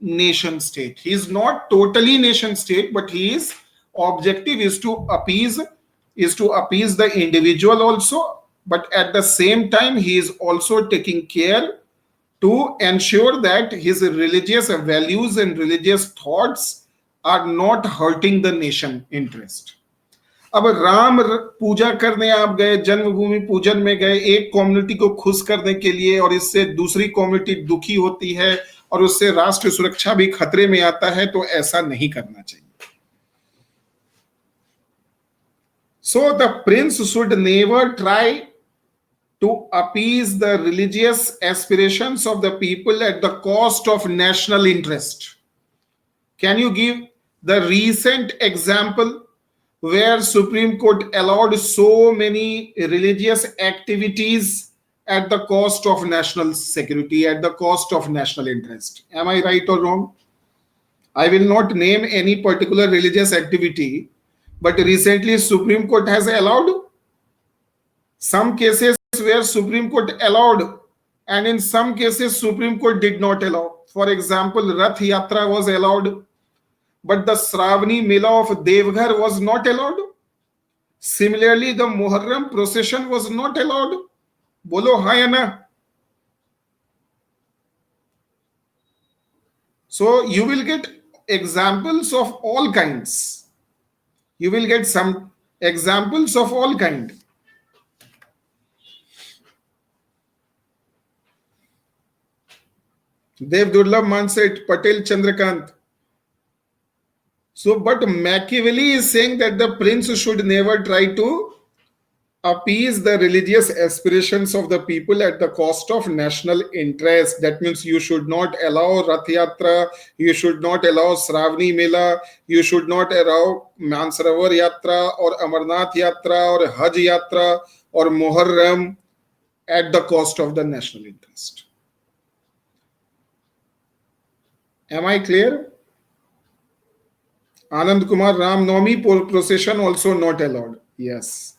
nation state. He is not totally nation state, but his objective is to appease the individual also, but at the same time he is also taking care to ensure that his religious values and religious thoughts are not hurting the nation interest. अब राम पूजा करने आप गए, जन्मभूमि पूजन में गए, एक community को खुश करने के लिए, और इससे दूसरी कम्युनिटी दुखी होती है और उससे राष्ट्र सुरक्षा भी खतरे में आता है, तो ऐसा नहीं करना चाहिए. So the prince should never try to appease the religious aspirations of the people at the cost of national interest. Can you give the recent example where Supreme Court allowed so many religious activities at the cost of national security, at the cost of national interest? Am I right or wrong? I will not name any particular religious activity, but recently Supreme Court has allowed some cases where Supreme Court allowed, and in some cases Supreme Court did not allow. For example, Rath Yatra was allowed, but the Shravani Mela of Devghar was not allowed. Similarly, the Muharram procession was not allowed. Bolo हाँ या ना? So you will get examples of all kinds. You will get some examples of all kind. Dev Durlabh Manset, Patel Chandrakant. So, but Machiavelli is saying that the prince should never try to appease the religious aspirations of the people at the cost of national interest. That means you should not allow Rath Yatra, you should not allow Shravani Mela, you should not allow Mansarovar Yatra or Amarnath Yatra or Hajj Yatra or Muharram at the cost of the national interest. Am I clear? Anand Kumar, Ram Navami procession also not allowed. Yes.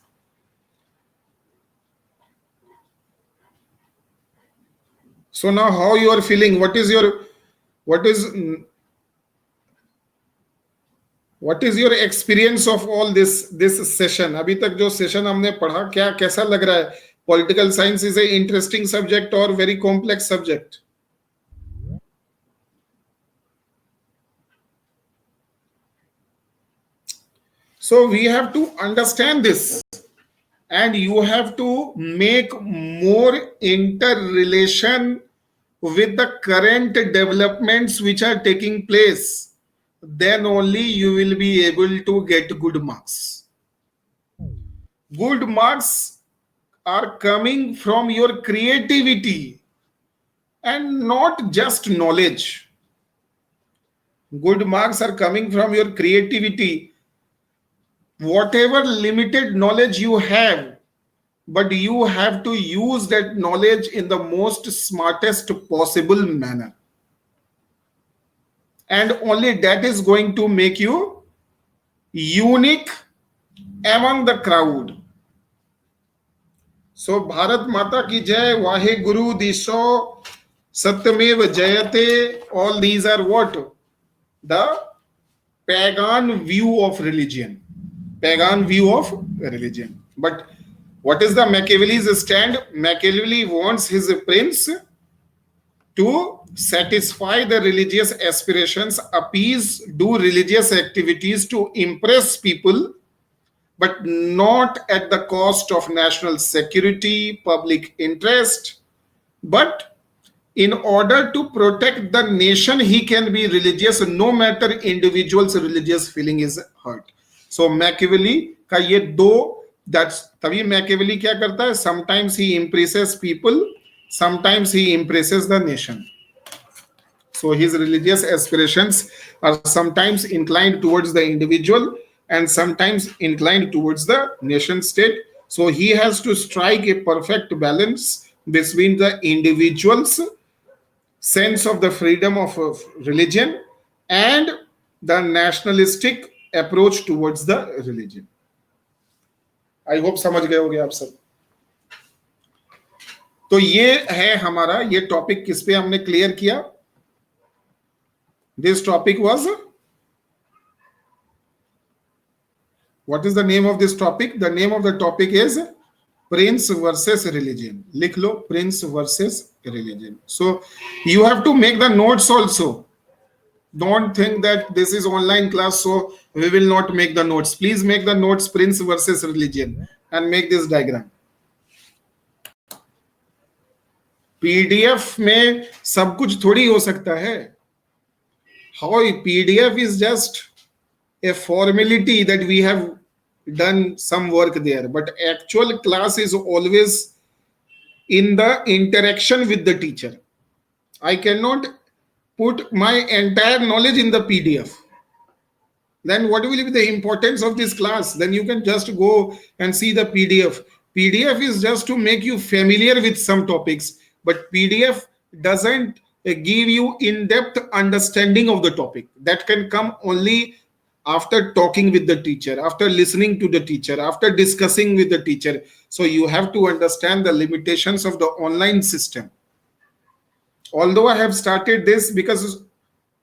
So now how you are feeling? What is your experience of all this session? अभी तक जो session हमने पढ़ा, क्या कैसा लग रहा है? Political science is a interesting subject or very complex subject? So we have to understand this, and you have to make more interrelation with the current developments which are taking place. Then only you will be able to get good marks. Good marks are coming from your creativity and not just knowledge. Good marks are coming from your creativity, whatever limited knowledge you have, but you have to use that knowledge in the most smartest possible manner. And only that is going to make you unique among the crowd. So Bharat Mata ki jai, Vahe Guru Disho, Satyamev Jayate, all these are what? The pagan view of religion. Pagan view of religion. But what is the Machiavelli's stand? Machiavelli wants his prince to satisfy the religious aspirations, appease, do religious activities to impress people, but not at the cost of national security, public interest. But in order to protect the nation, he can be religious no matter individual's religious feeling is hurt. So Machiavelli का ये दो, that's तभी Machiavelli क्या करता है? Sometimes he impresses people, sometimes he impresses the nation. So his religious aspirations are sometimes inclined towards the individual and sometimes inclined towards the nation state. So he has to strike a perfect balance between the individual's sense of the freedom of religion and the nationalistic approach towards the religion. I hope समझ गए होंगे आप सब. तो ये है हमारा, ये टॉपिक किस पे हमने क्लियर किया. This topic was, what is the name of this topic? The name of the topic is Prince versus Religion. लिख लो, Prince versus Religion. So you have to make the notes also. Don't think that this is online class, so we will not make the notes. Please make the notes Prince versus Religion and make this diagram. PDF में सब कुछ थोड़ी हो सकता है. How PDF is just a formality that we have done some work there, but actual class is always in the interaction with the teacher. I cannot put my entire knowledge in the PDF. Then what will be the importance of this class? Then you can just go and see the PDF. PDF is just to make you familiar with some topics, but PDF doesn't give you in-depth understanding of the topic. That can come only after talking with the teacher, after listening to the teacher, after discussing with the teacher. So you have to understand the limitations of the online system. Although I have started this because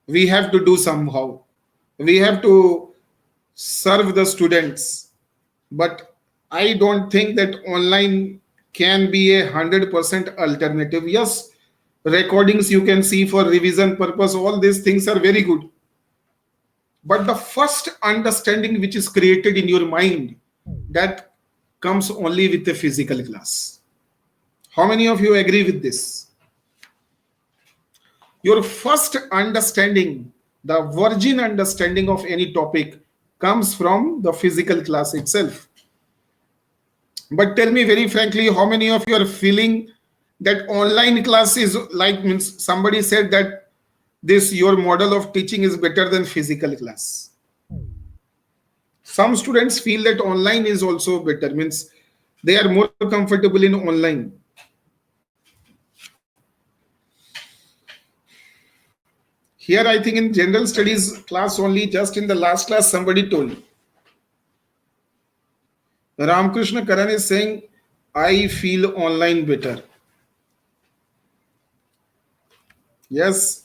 we have to do somehow, we have to serve the students, but I don't think that online can be 100% alternative. Yes, recordings you can see for revision purpose, all these things are very good, but the first understanding which is created in your mind, that comes only with a physical class. How many of you agree with this? Your first understanding, the virgin understanding of any topic, comes from the physical class itself. But tell me very frankly, how many of you are feeling that online class is like, means somebody said that this your model of teaching is better than physical class? Some students feel that online is also better, means they are more comfortable in online. Here I think in general studies class only, just in the last class somebody told, Ramakrishna Karan is saying, I feel online better. Yes,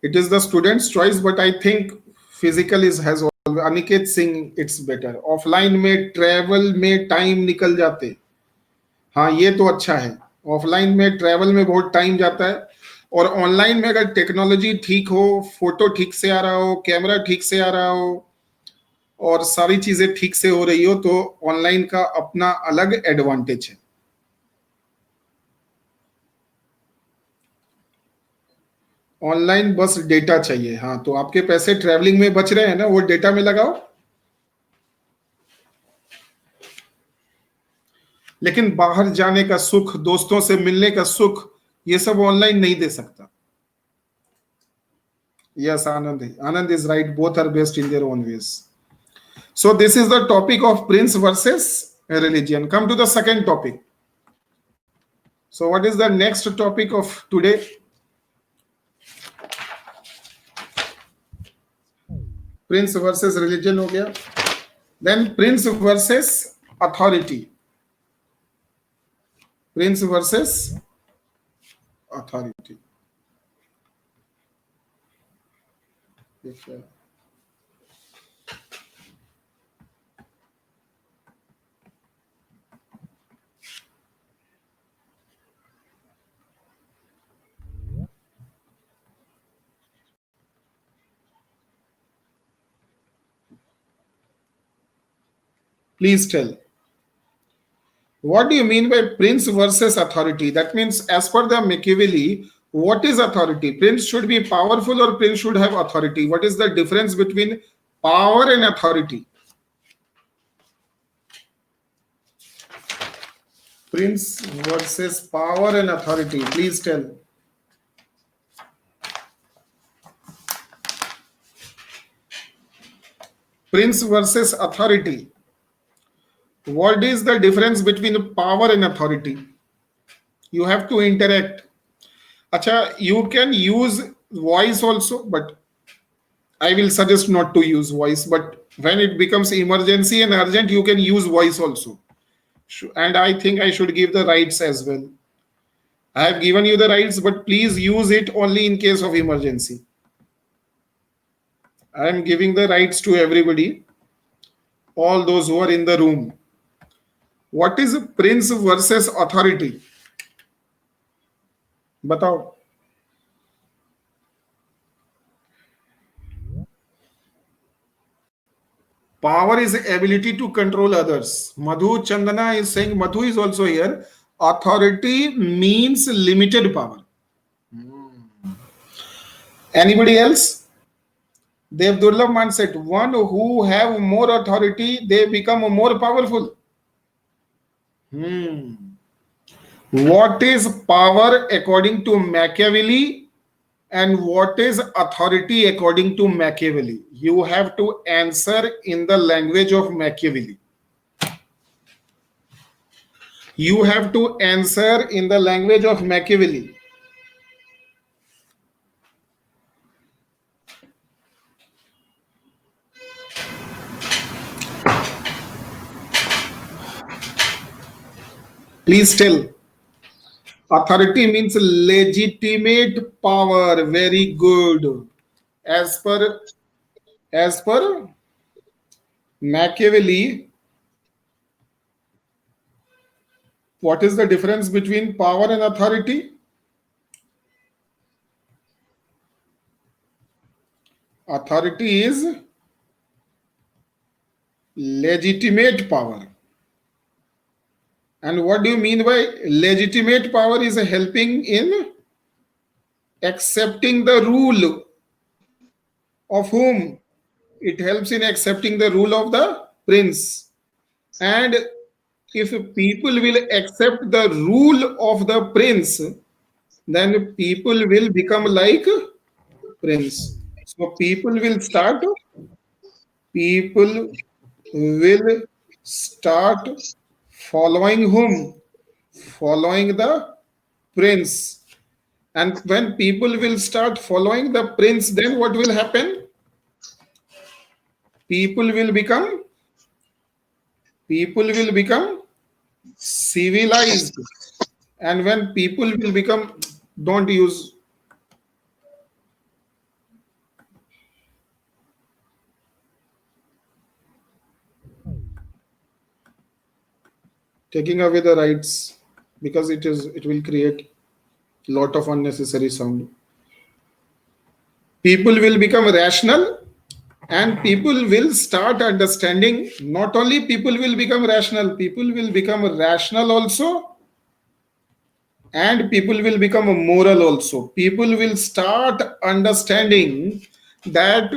it is the student's choice, but I think physical is has all. Aniket Singh, it's better. Offline में travel में time निकल जाते. हाँ ये तो अच्छा है. Offline में ट्रैवल में बहुत टाइम जाता है, और ऑनलाइन में अगर टेक्नोलॉजी ठीक हो, फोटो ठीक से आ रहा हो, कैमरा ठीक से आ रहा हो, और सारी चीजें ठीक से हो रही हो, तो ऑनलाइन का अपना अलग एडवांटेज है. ऑनलाइन बस डेटा चाहिए. हाँ, तो आपके पैसे ट्रैवलिंग में बच रहे हैं ना, वो डेटा में लगाओ. लेकिन बाहर जाने का सुख, दोस्तों से मिलने का सुख, ये सब ऑनलाइन नहीं दे सकता. Yes, Anand. Anand is right. Both are best in their own ways. So this is the topic of prince versus religion. Come to the second topic. So what is the next topic of today? Prince versus religion हो गया. Then prince versus authority. Prince versus authority. Please tell. What do you mean by prince versus authority? That means, as per the Machiavelli, what is authority? Prince should be powerful or prince should have authority? What is the difference between power and authority? Prince versus power and authority. Please tell. Prince versus authority. What is the difference between power and authority? You have to interact. Acha, you can use voice also, but I will suggest not to use voice. But when it becomes emergency and urgent, you can use voice also. And I think I should give the rights as well. I have given you the rights, but please use it only in case of emergency. I am giving the rights to everybody, all those who are in the room. What is prince versus authority? Batao. Power is ability to control others. Madhu Chandana is saying, Madhu is also here. Authority means limited power. Anybody else? Dev Durlabh Man said, one who have more authority, they become more powerful. What is power according to Machiavelli and what is authority according to Machiavelli? You have to answer in the language of Machiavelli. You have to answer in the language of Machiavelli. Please tell. Authority means legitimate power. Very good. As per Machiavelli, what is the difference between power and authority? Authority is legitimate power. And what do you mean by legitimate power? Is helping in accepting the rule of whom? It helps in accepting the rule of the prince. And if people will accept the rule of the prince, then people will become like prince. So people will start following whom? Following the prince. And when people will start following the prince, then what will happen? People will become civilized. And when people will become, don't use, taking away the rights, because it will create lot of unnecessary sound. People will become rational and people will start understanding. Not only people will become rational, people will become rational also, and people will become moral also. People will start understanding that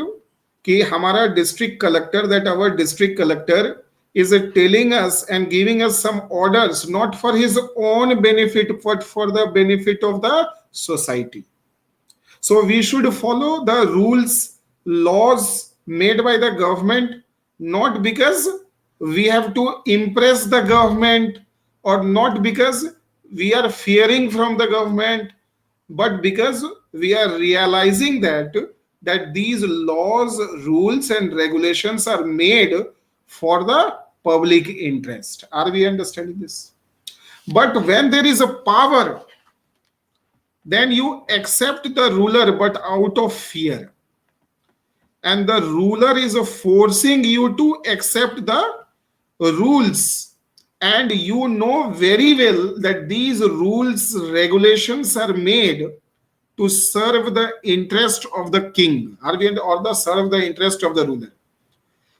our district collector is telling us and giving us some orders, not for his own benefit, but for the benefit of the society. So we should follow the rules, laws made by the government, not because we have to impress the government, or not because we are fearing from the government, but because we are realizing that these laws, rules and regulations are made for the public interest. Are we understanding this? But when there is a power, then you accept the ruler, but out of fear. And the ruler is forcing you to accept the rules. And you know very well that these rules, regulations are made to serve the interest of the king, or the serve the interest of the ruler.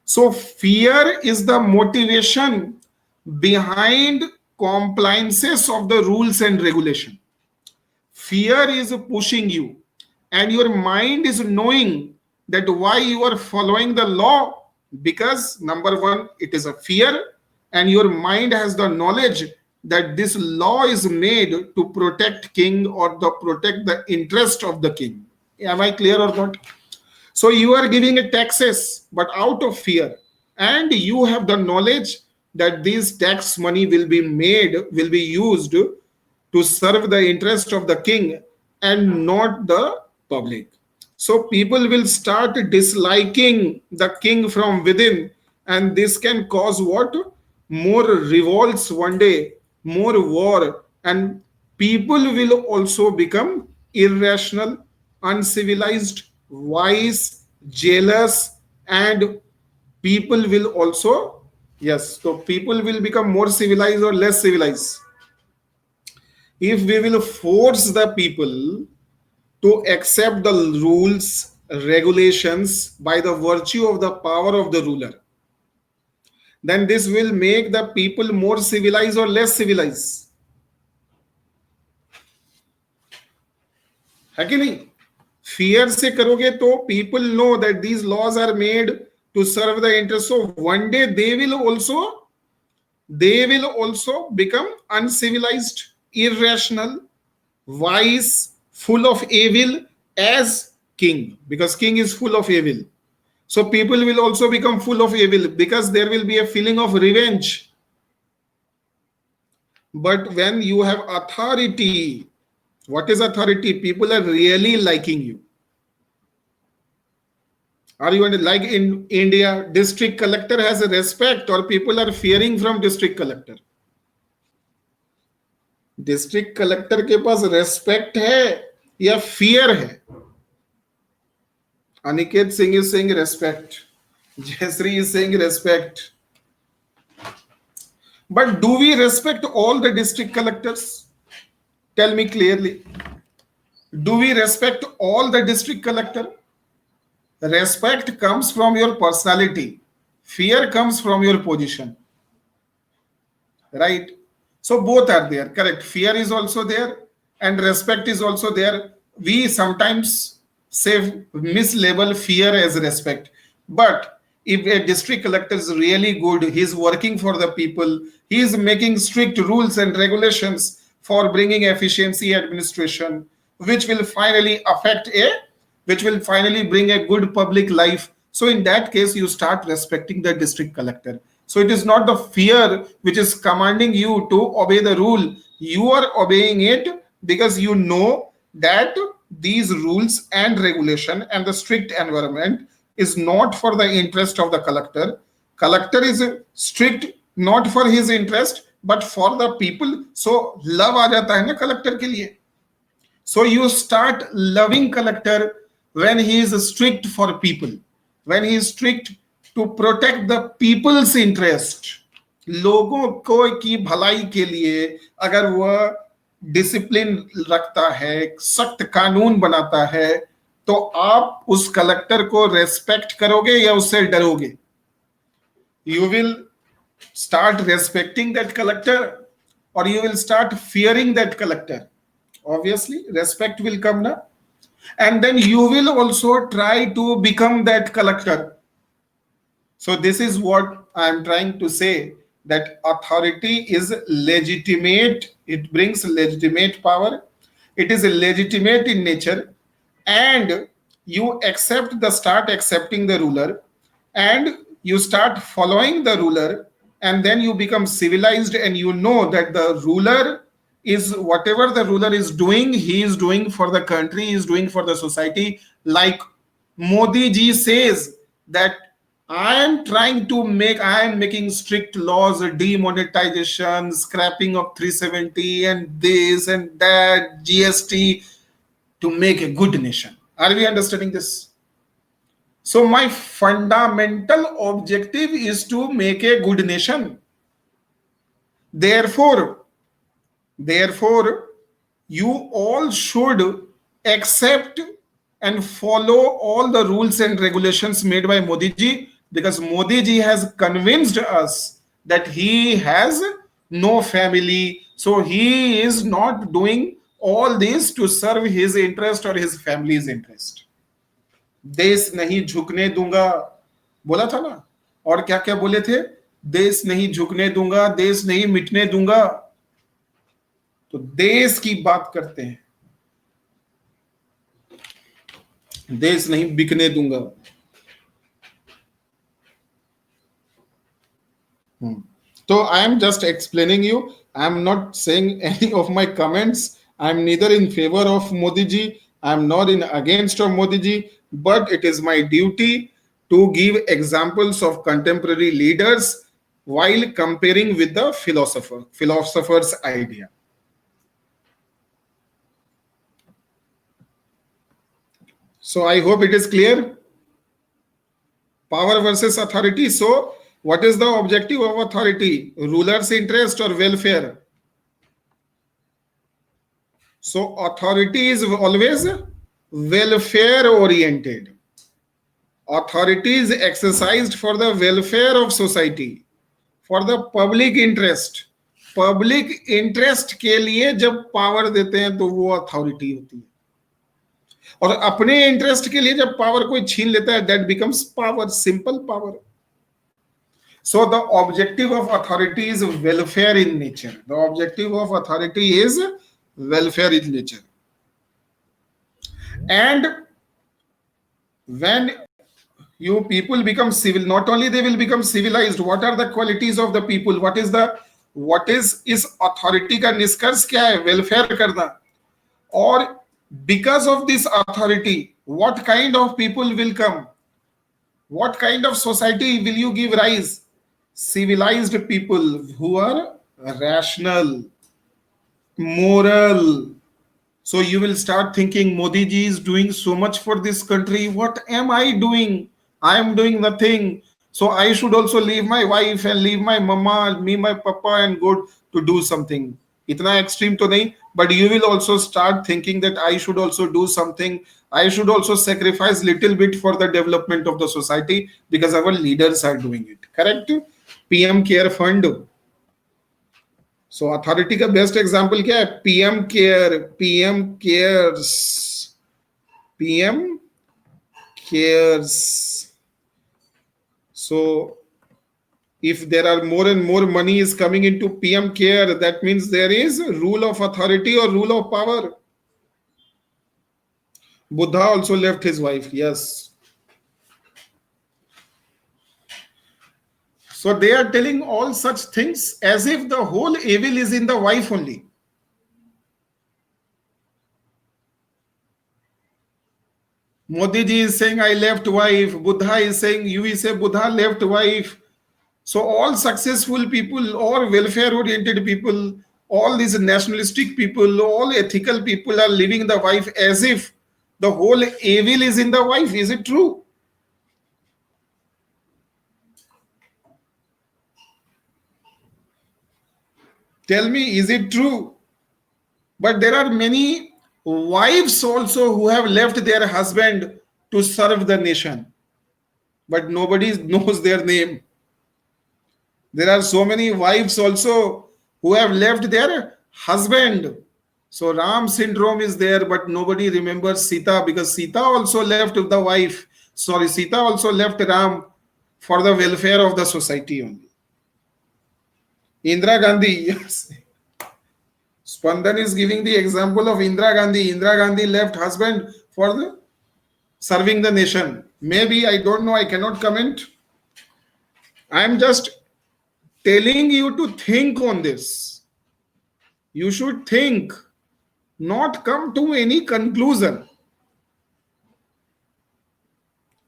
So fear is the motivation behind compliances of the rules and regulation. Fear is pushing you, and your mind is knowing that why you are following the law, because number one, it is a fear, and your mind has the knowledge that this law is made to protect king, or to protect the interest of the king. Am I clear or not? So you are giving a taxes, but out of fear, and you have the knowledge that this tax money will be made, will be used to serve the interest of the king and not the public. So people will start disliking the king from within, and this can cause what? More revolts one day, more war, and people will also become irrational, uncivilized, wise, jealous, and people will also, yes, so people will become more civilized or less civilized. If we will force the people to accept the rules, regulations by the virtue of the power of the ruler, then this will make the people more civilized or less civilized. है कि नहीं? Fear से करोगे तो people know that these laws are made to serve the interest. So one day they will also become uncivilized, irrational, wise, full of evil as king, because king is full of evil. So people will also become full of evil because there will be a feeling of revenge. But when you have authority, what is authority? People are really liking you. Are you like in India, district collector has a respect, or people are fearing from district collector? District collector के पास respect है या fear है? Aniket Singh is saying respect, Jayashree is saying respect. But do we respect all the district collectors? Tell me clearly. Do we respect all the district collector? Respect comes from your personality. Fear comes from your position. Right? So both are there, correct? Fear is also there and respect is also there. We sometimes say mislabel fear as respect. But if a district collector is really good, he's working for the people, he's making strict rules and regulations for bringing efficiency administration, which will finally bring a good public life. So in that case, you start respecting the district collector. So it is not the fear which is commanding you to obey the rule. You are obeying it because you know that these rules and regulation and the strict environment is not for the interest of the collector. Collector is strict not for his interest but for the people. So love आ जाता है ना collector के लिए. So you start loving collector when he is strict for people, when he is strict to protect the people's interest. लोगों को की भलाई के लिए अगर वह डिसिप्लिन रखता है, सख्त कानून बनाता है, तो आप उस कलेक्टर को रेस्पेक्ट करोगे या उससे डरोगे? You will start respecting that collector or you will start fearing that collector. Obviously, respect will come now. And then you will also try to become that collector. So this is what I am trying to say, that authority is legitimate. It brings legitimate power. It is legitimate in nature. and you start accepting the ruler, and you start following the ruler, and then you become civilized, and you know that the ruler is whatever the ruler is doing, he is doing for the country, he is doing for the society. Like Modi ji says that I am making strict laws, demonetization, scrapping of 370 and this and that, GST, to make a good nation. Are we understanding this? So my fundamental objective is to make a good nation. Therefore, therefore, you all should accept and follow all the rules and regulations made by Modi ji, because Modi ji has convinced us that he has no family, so he is not doing all this to serve his interest or his family's interest. देश नहीं झुकने दूंगा बोला था ना, और क्या क्या बोले थे, देश नहीं झुकने दूंगा, देश नहीं मिटने दूंगा। तो देश की बात करते हैं, देश नहीं बिकने दूंगा। So I am just explaining you. I am not saying any of my comments. I am neither in favor of Modi ji. I am not in against of Modi ji. But it is my duty to give examples of contemporary leaders while comparing with the philosopher's idea. So I hope it is clear. Power versus authority. So what is the objective of authority? Ruler's interest or welfare? So authority is always welfare oriented. Authority is exercised for the welfare of society, for the public interest. Public interest के लिए जब power देते हैं तो वो authority होती है, और अपने इंटरेस्ट के लिए जब पावर कोई छीन लेता है, that becomes power, simple power. So the objective of authority is welfare in nature. The objective of authority is welfare in nature. And when you people become civil, not only they will become civilized, what are the qualities of the people? What is authority का निष्कर्ष क्या है? Welfare करना. और because of this authority, what kind of people will come? What kind of society will you give rise? Civilized people who are rational, moral. So you will start thinking, Modi ji is doing so much for this country. What am I doing? I am doing nothing. So I should also leave my wife and leave my mama, me, my papa, and go to do something. Itna extreme to nahi, but you will also start thinking that I should also do something. I should also sacrifice little bit for the development of the society because our leaders are doing it. Correct? PM Care Fund. So authority का best example क्या है? PM Care, PM Cares, PM Cares. So if there are more and more money is coming into PM Care, that means there is rule of authority or rule of power. Buddha also left his wife. Yes. So they are telling all such things as if the whole evil is in the wife only. Modi ji is saying, I left wife. Buddha is saying, you will say Buddha left wife. So all successful people, all welfare-oriented people, all these nationalistic people, all ethical people are leaving the wife as if the whole evil is in the wife. Is it true? Tell me, is it true? But there are many wives also who have left their husband to serve the nation, but nobody knows their name. There are so many wives also who have left their husband. So Ram syndrome is there, but nobody remembers Sita, because Sita also left the wife. Sorry, Sita also left Ram for the welfare of the society only. Indira Gandhi, yes. Spandan is giving the example of Indira Gandhi. Indira Gandhi left husband for the serving the nation. Maybe, I don't know, I cannot comment. I am just telling you to think on this. You should think, not come to any conclusion.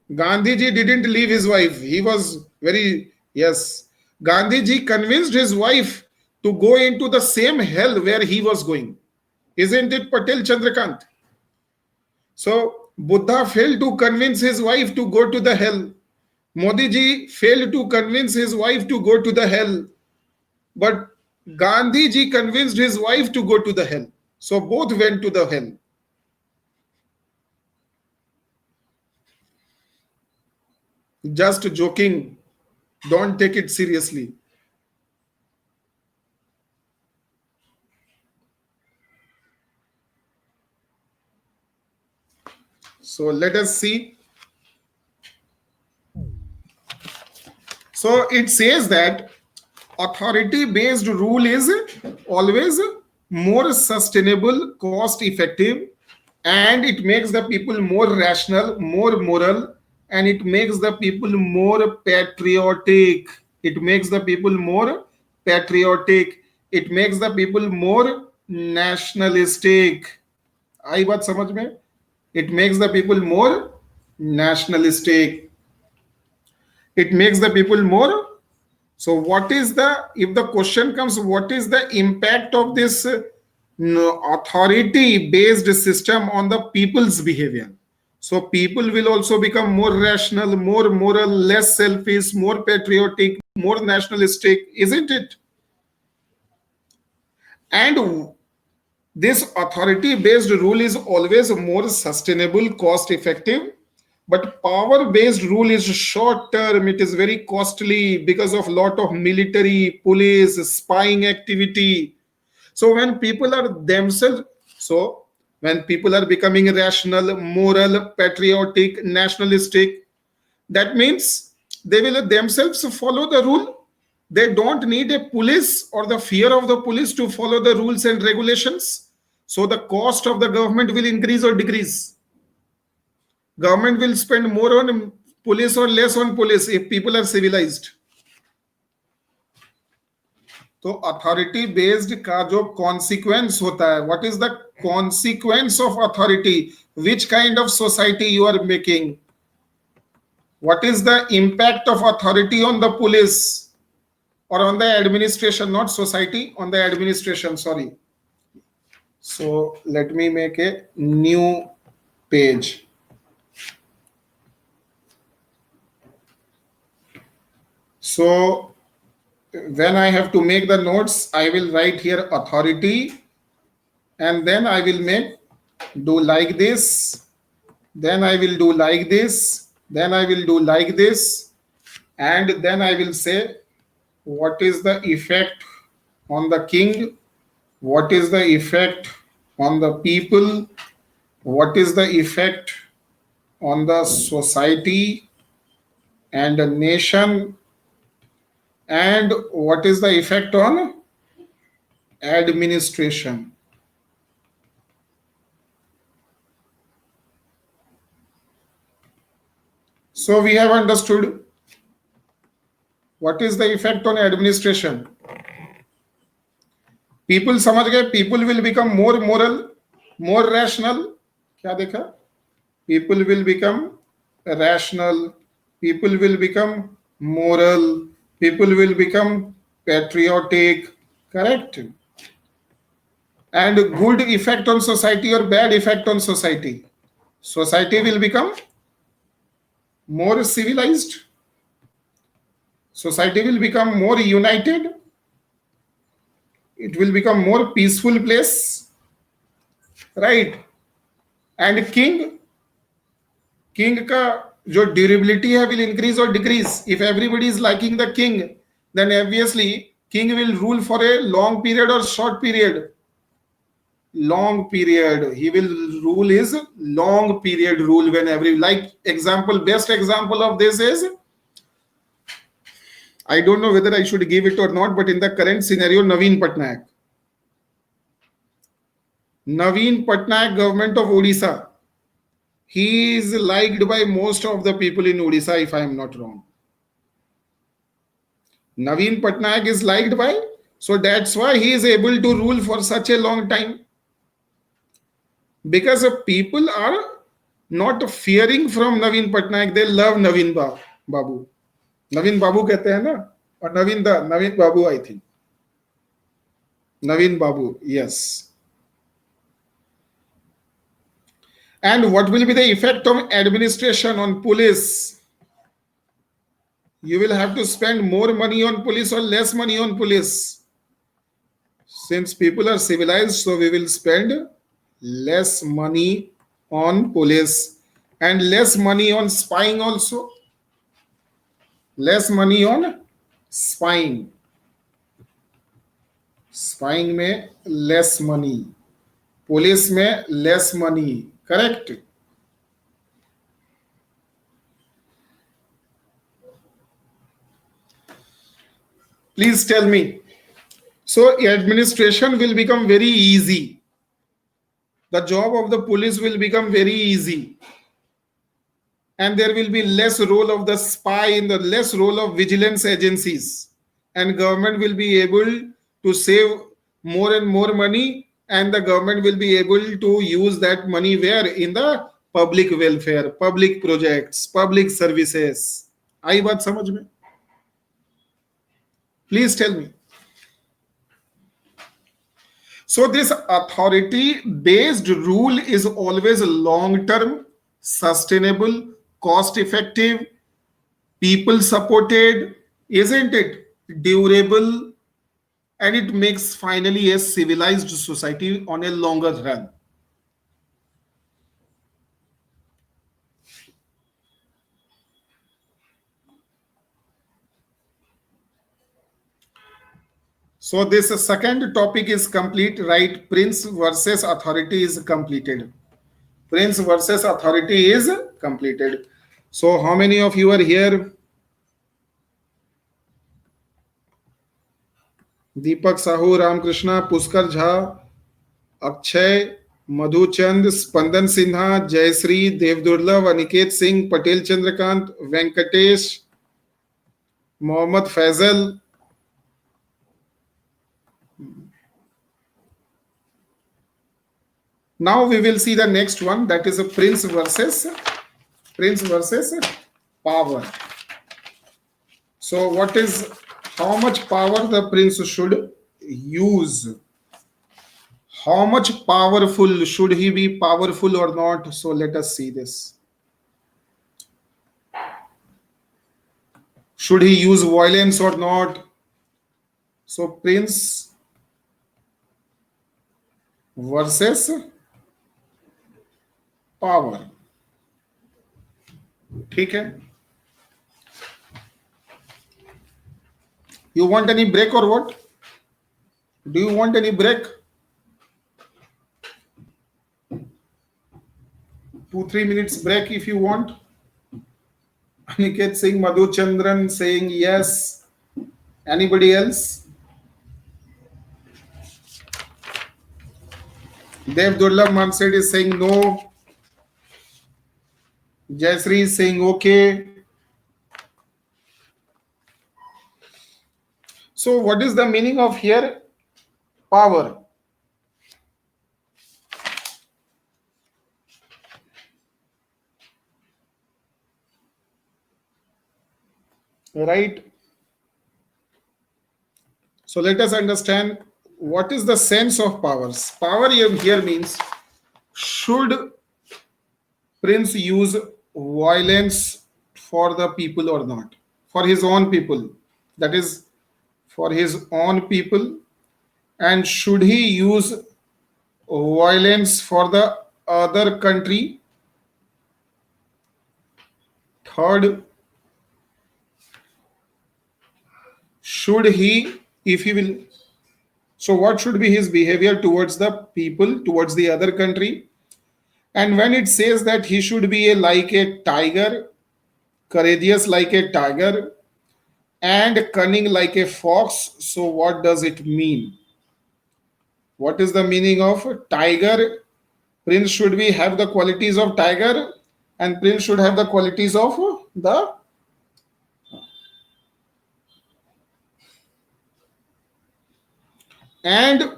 Gandhiji didn't leave his wife. He was very, yes. Gandhiji convinced his wife to go into the same hell where he was going. Isn't it, Patel Chandrakant? So, Buddha failed to convince his wife to go to the hell. Modi ji failed to convince his wife to go to the hell. But Gandhi ji convinced his wife to go to the hell. So both went to the hell. Just joking. Don't take it seriously. So let us see. So it says that authority-based rule is always more sustainable, cost-effective, and it makes the people more rational, more moral, and it makes the people more patriotic. It makes the people more patriotic. It makes the people more nationalistic. आई बात समझ में? It makes the people more nationalistic. It makes the people more. So what is the, if the question comes, what is the impact of this authority based system on the people's behavior? So people will also become more rational, more moral, less selfish, more patriotic, more nationalistic, isn't it? And this authority based rule is always more sustainable, cost effective. But power based rule is short term, it is very costly because of lot of military, police, spying activity. So when people are themselves, so when people are becoming rational, moral, patriotic, nationalistic, that means they will themselves follow the rule. They don't need a police or the fear of the police to follow the rules and regulations. So the cost of the government will increase or decrease. Government will spend more on police or less on police if people are civilized. तो authority based का जो consequence होता है, what is the consequence of authority, which kind of society you are making, what is the impact of authority on the police or on the administration, not society, on the administration, sorry. So let me make a new page. So when I have to make the notes, I will write here authority, and then I will do like this, then I will do like this, then I will do like this, and then I will say what is the effect on the king, what is the effect on the people, what is the effect on the society and the nation, and what is the effect on administration. So we have understood what is the effect on administration. People समझ गए, people will become more moral, more rational. क्या देखा? People will become rational, people will become moral, people will become patriotic, correct? And good effect on society or bad effect on society. Society will become more civilized. Society will become more united. It will become more peaceful place, right? And king का जो durability है will increase or decrease. If everybody is liking the king, then obviously king will rule for a long period or short period. Long period. He will rule his long period rule when like example, best example of this is, I don't know whether I should give it or not, but in the current scenario, Naveen Patnaik. Naveen Patnaik, government of Odisha. He is liked by most of the people in Odisha, if I am not wrong. Naveen Patnaik is liked by, so that's why he is able to rule for such a long time. Because people are not fearing from Naveen Patnaik, they love Babu. Naveen Babu कहते हैं ना, और Naveen Babu, I think. Naveen Babu, yes. And what will be the effect of administration on police? You will have to spend more money on police or less money on police. Since people are civilized, so we will spend less money on police and less money on spying also. Less money on spying. Spying में less money. Police में less money. Correct? Please tell me. So administration will become very easy. The job of the police will become very easy. And there will be less role of the spy in the less role of vigilance agencies. And government will be able to save more and more money, and the government will be able to use that money where? In the public welfare, public projects, public services. आई बात समझ में? Please tell me. So this authority based rule is always long term, sustainable, cost effective, people supported, isn't it? Durable, and it makes finally a civilized society on a longer run. So this second topic is complete, right? Prince versus authority is completed. Prince versus authority is completed. So how many of you are here? Deepak Sahu, Ramakrishna, Pushkar Jha, Akshay, Madhuchand, Spandan Sinha, Jayashree, Devdurlabh, Aniket Singh, Patel Chandrakant, Venkatesh, Mohammed Faizal. Now we will see the next one, that is a prince versus power. So what is, how much power the prince should use? How much powerful should he be, powerful or not? So let us see this. Should he use violence or not? So prince versus power. ठीक है. You want any break or what? Do you want any break? 2-3 minutes break if you want. Aniket Singh, Madhu Chandran saying yes. Anybody else? Dev Durlabh Mansed is saying no. Jayasree is saying okay. So what is the meaning of here? Power. Right? So let us understand what is the sense of powers. Power here means, should prince use violence for the people or not? For his own people. That is, for his own people. And should he use violence for the other country? Third, should he, if he will, so what should be his behavior towards the people, towards the other country? And when it says that he should be like a tiger, courageous like a tiger, and cunning like a fox, so what does it mean? What is the meaning of tiger? Prince should be have the qualities of tiger, and prince should have the qualities of the, and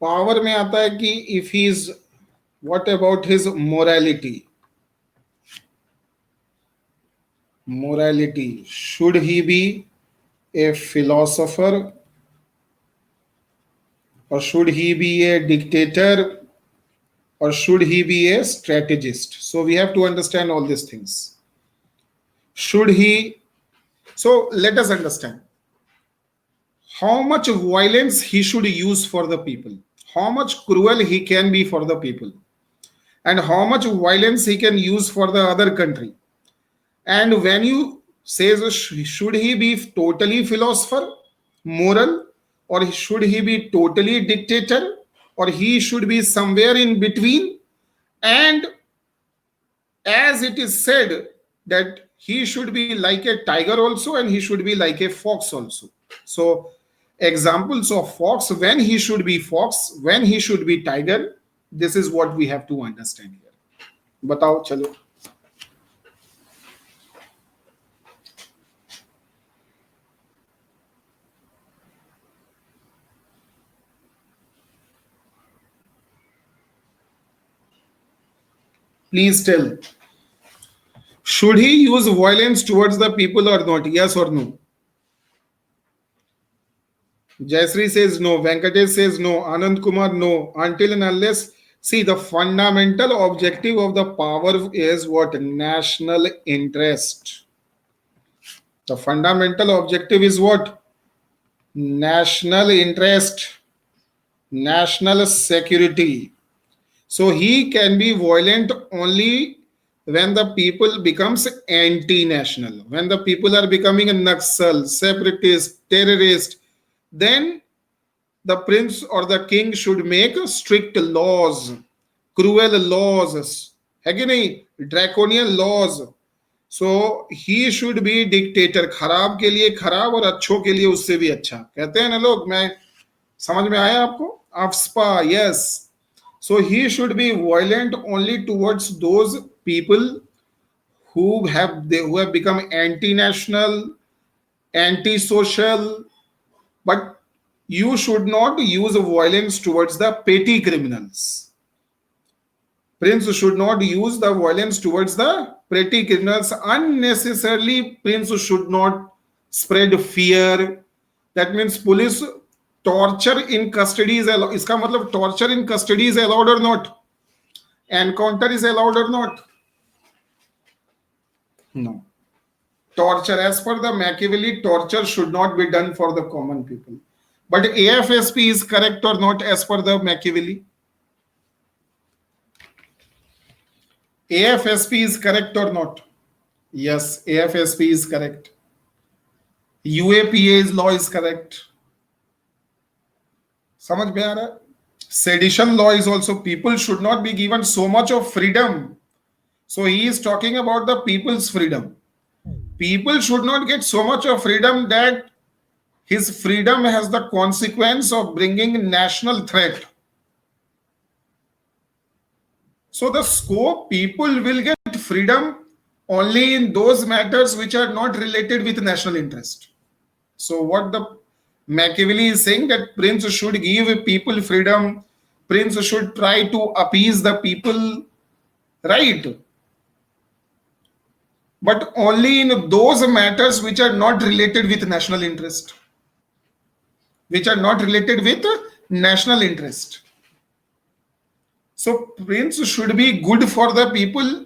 power में आता है कि if he is, what about his morality, morality, should he be a philosopher or should he be a dictator or should he be a strategist? So we have to understand all these things. Should he, so let us understand how much violence he should use for the people, how much cruel he can be for the people, and how much violence he can use for the other country. And when you say, should he be totally philosopher, moral, or should he be totally dictator, or he should be somewhere in between? And as it is said that he should be like a tiger also and he should be like a fox also. So examples of fox, when he should be fox, when he should be tiger, this is what we have to understand here. Batao chalo. Please tell. Should he use violence towards the people or not? Yes or no? Jayashree says no. Venkatesh says no. Anand Kumar no. Until and unless, see, the fundamental objective of the power is what? National interest. The fundamental objective is what? National interest, national security. So he can be violent only when the people becomes anti-national, when the people are becoming a Naxal, separatist, terrorist, then the prince or the king should make strict laws, cruel laws, है कि नहीं, draconian laws. So he should be dictator, खराब के लिए खराब और अच्छों के लिए उससे भी अच्छा, कहते हैं ना लोग. मैं समझ में आया आपको? AFSPA, yes. So he should be violent only towards those people who have become anti-national, anti-social, but you should not use violence towards the petty criminals. Prince should not use the violence towards the petty criminals unnecessarily. Prince should not spread fear. That means police torture in custody is allowed. इसका मतलब torture in custody is allowed or not? Encounter is allowed or not? No. Torture, as per the Machiavelli, torture should not be done for the common people. But AFSP is correct or not as per the Machiavelli? AFSP is correct or not? Yes, AFSP is correct. UAPA's law is correct. समझ में आ रहा है? Sedition law is also, people should not be given so much of freedom. So he is talking about the people's freedom. People should not get so much of freedom that his freedom has the consequence of bringing national threat. So the scope, people will get freedom only in those matters which are not related with national interest. So what the Machiavelli is saying, that prince should give people freedom, prince should try to appease the people, right? But only in those matters which are not related with national interest. Which are not related with national interest. So prince should be good for the people.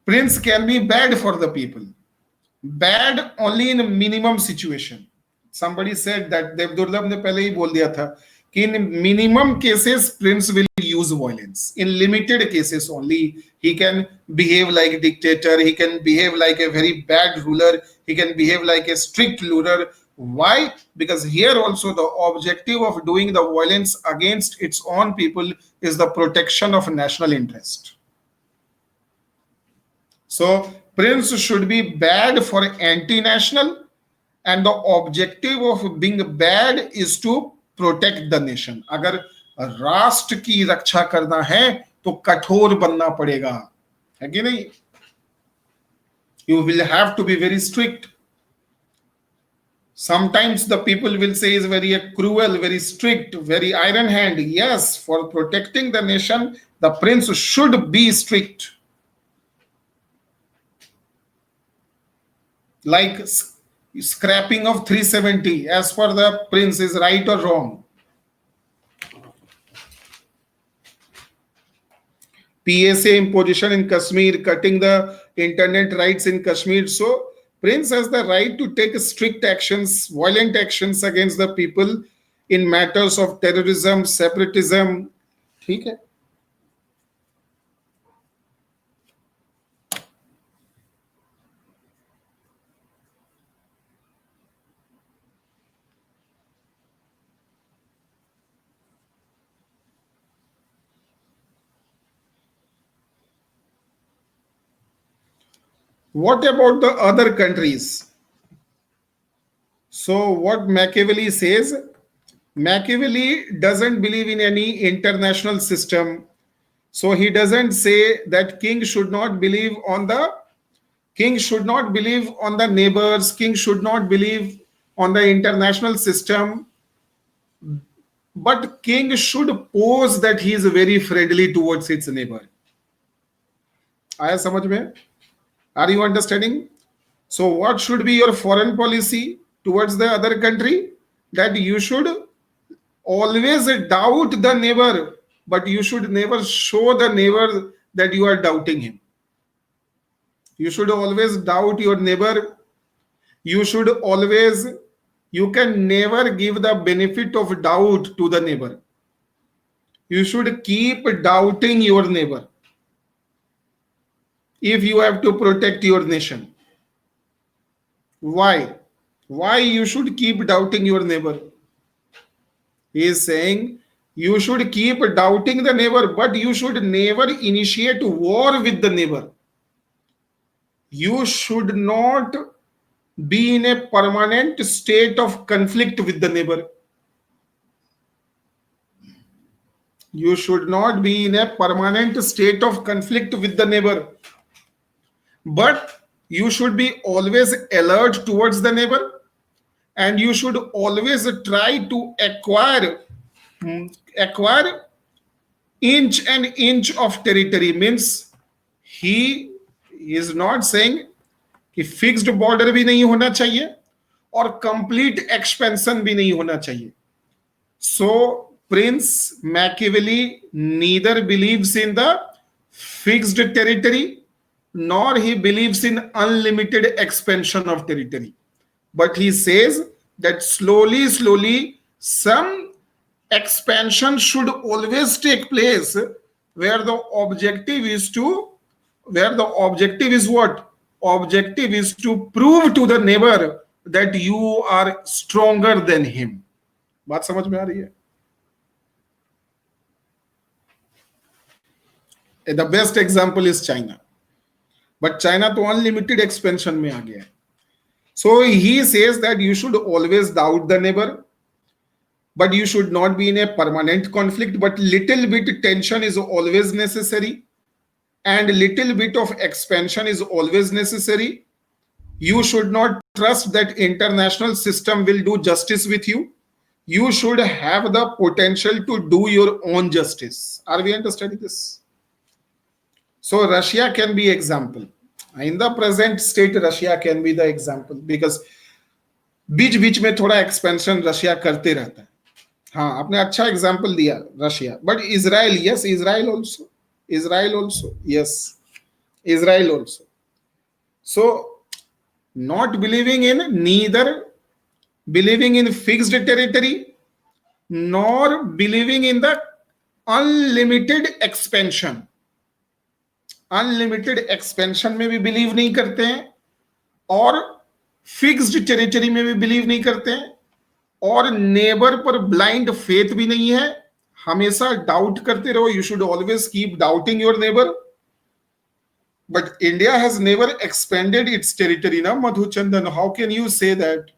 Prince can be bad for the people. Bad only in minimum situation. Somebody said that, Dev Durlabh ने पहले ही बोल दिया था कि in minimum cases prince will use violence. In limited cases only he can behave like a dictator, he can behave like a very bad ruler, he can behave like a strict ruler. Why? Because here also the objective of doing the violence against its own people is the protection of national interest. So prince should be bad for anti-national, and the objective of being bad is to protect the nation. अगर राष्ट्र की रक्षा करना है तो कठोर बनना पड़ेगा. है कि नहीं? You will have to be very strict. Sometimes the people will say is very cruel, very strict, very iron hand. Yes, for protecting the nation, the prince should be strict. Like scrapping of 370, as per the prince, is right or wrong? PSA imposition in Kashmir, cutting the internet rights in Kashmir. So, Prince has the right to take strict actions, violent actions against the people in matters of terrorism, separatism. ठीक है? What about the other countries? So, what Machiavelli says, Machiavelli doesn't believe in any international system. So, he doesn't say that king should not believe on the neighbors, king should not believe on the international system, but king should pose that he is very friendly towards its neighbor. आया समझ में? Are you understanding? So what should be your foreign policy towards the other country? That you should always doubt the neighbor, but you should never show the neighbor that you are doubting him. You should always doubt your neighbor. You should always, you can never give the benefit of doubt to the neighbor. You should keep doubting your neighbor if you have to protect your nation. Why? Why you should keep doubting your neighbor? He is saying you should keep doubting the neighbor, but you should never initiate war with the neighbor. You should not be in a permanent state of conflict with the neighbor. You should not be in a permanent state of conflict with the neighbor. But you should be always alert towards the neighbor, and you should always try to acquire inch and inch of territory. Means he is not saying कि fixed border भी नहीं होना चाहिए और complete expansion भी नहीं होना चाहिए. So prince Machiavelli neither believes in the fixed territory nor he believes in unlimited expansion of territory, but he says that slowly some expansion should always take place where the objective is what? Objective is to prove to the neighbor that you are stronger than him. बात समझ में आ रही है? The best example is China. But China to unlimited expansion में आ गया है. So he says that you should always doubt the neighbor, but you should not be in a permanent conflict, but little bit tension is always necessary, and little bit of expansion is always necessary. You should not trust that international system will do justice with you. You should have the potential to do your own justice. Are we understanding this? So Russia can be example. In the present state, Russia can be the example because बीच में थोड़ा expansion Russia करते रहता है. हाँ, आपने अच्छा example दिया Russia, but Israel, yes, Israel also, yes, Israel also. So not believing in fixed territory nor believing in the unlimited expansion. Unlimited expansion में भी बिलीव नहीं करते हैं और फिक्स्ड टेरिटरी में भी बिलीव नहीं करते हैं और नेबर पर ब्लाइंड फेथ भी नहीं है. हमेशा डाउट करते रहो. You should always keep doubting your neighbour. But India has never expanded its territory ना Madhuchandan. How can you say that?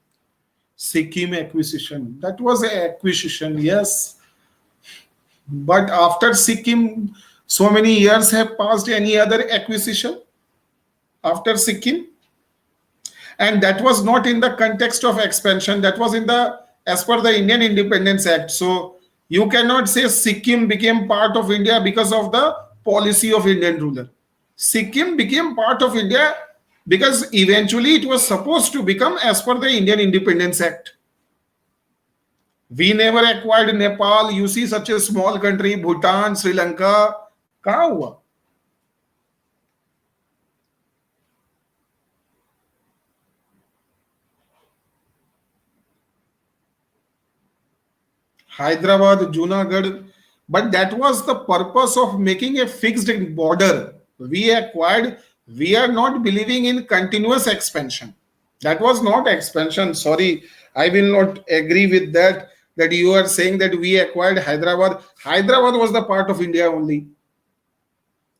Sikkim acquisition, that was an acquisition, yes, but after Sikkim So many years have passed, any other acquisition after Sikkim? And that was not in the context of expansion, that was in the as per the Indian Independence Act. So you cannot say Sikkim became part of India because of the policy of Indian ruler. Sikkim became part of India because eventually it was supposed to become as per the Indian Independence Act. We never acquired Nepal. You see such a small country, Bhutan, Sri Lanka. कहाँ हुआ? Hyderabad, Junagadh, but that was the purpose of making a fixed border. We acquired, we are not believing in continuous expansion. That was not expansion. Sorry, I will not agree with that. That you are saying that we acquired Hyderabad. Hyderabad was the part of India only.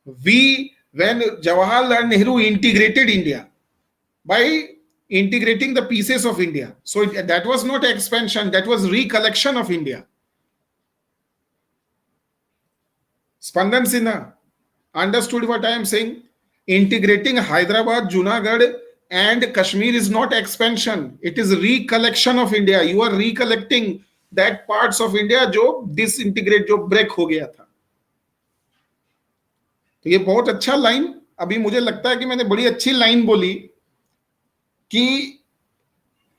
When Jawaharlal Nehru integrated India by integrating the pieces of India. So that was not expansion, that was recollection of India. Spandan Sinha understood what I am saying? Integrating Hyderabad, Junagadh and Kashmir is not expansion. It is recollection of India. You are recollecting that parts of India जो disintegrate, जो break हो गया था. तो ये बहुत अच्छा line, अभी मुझे लगता है कि मैंने बड़ी अच्छी लाइन बोली कि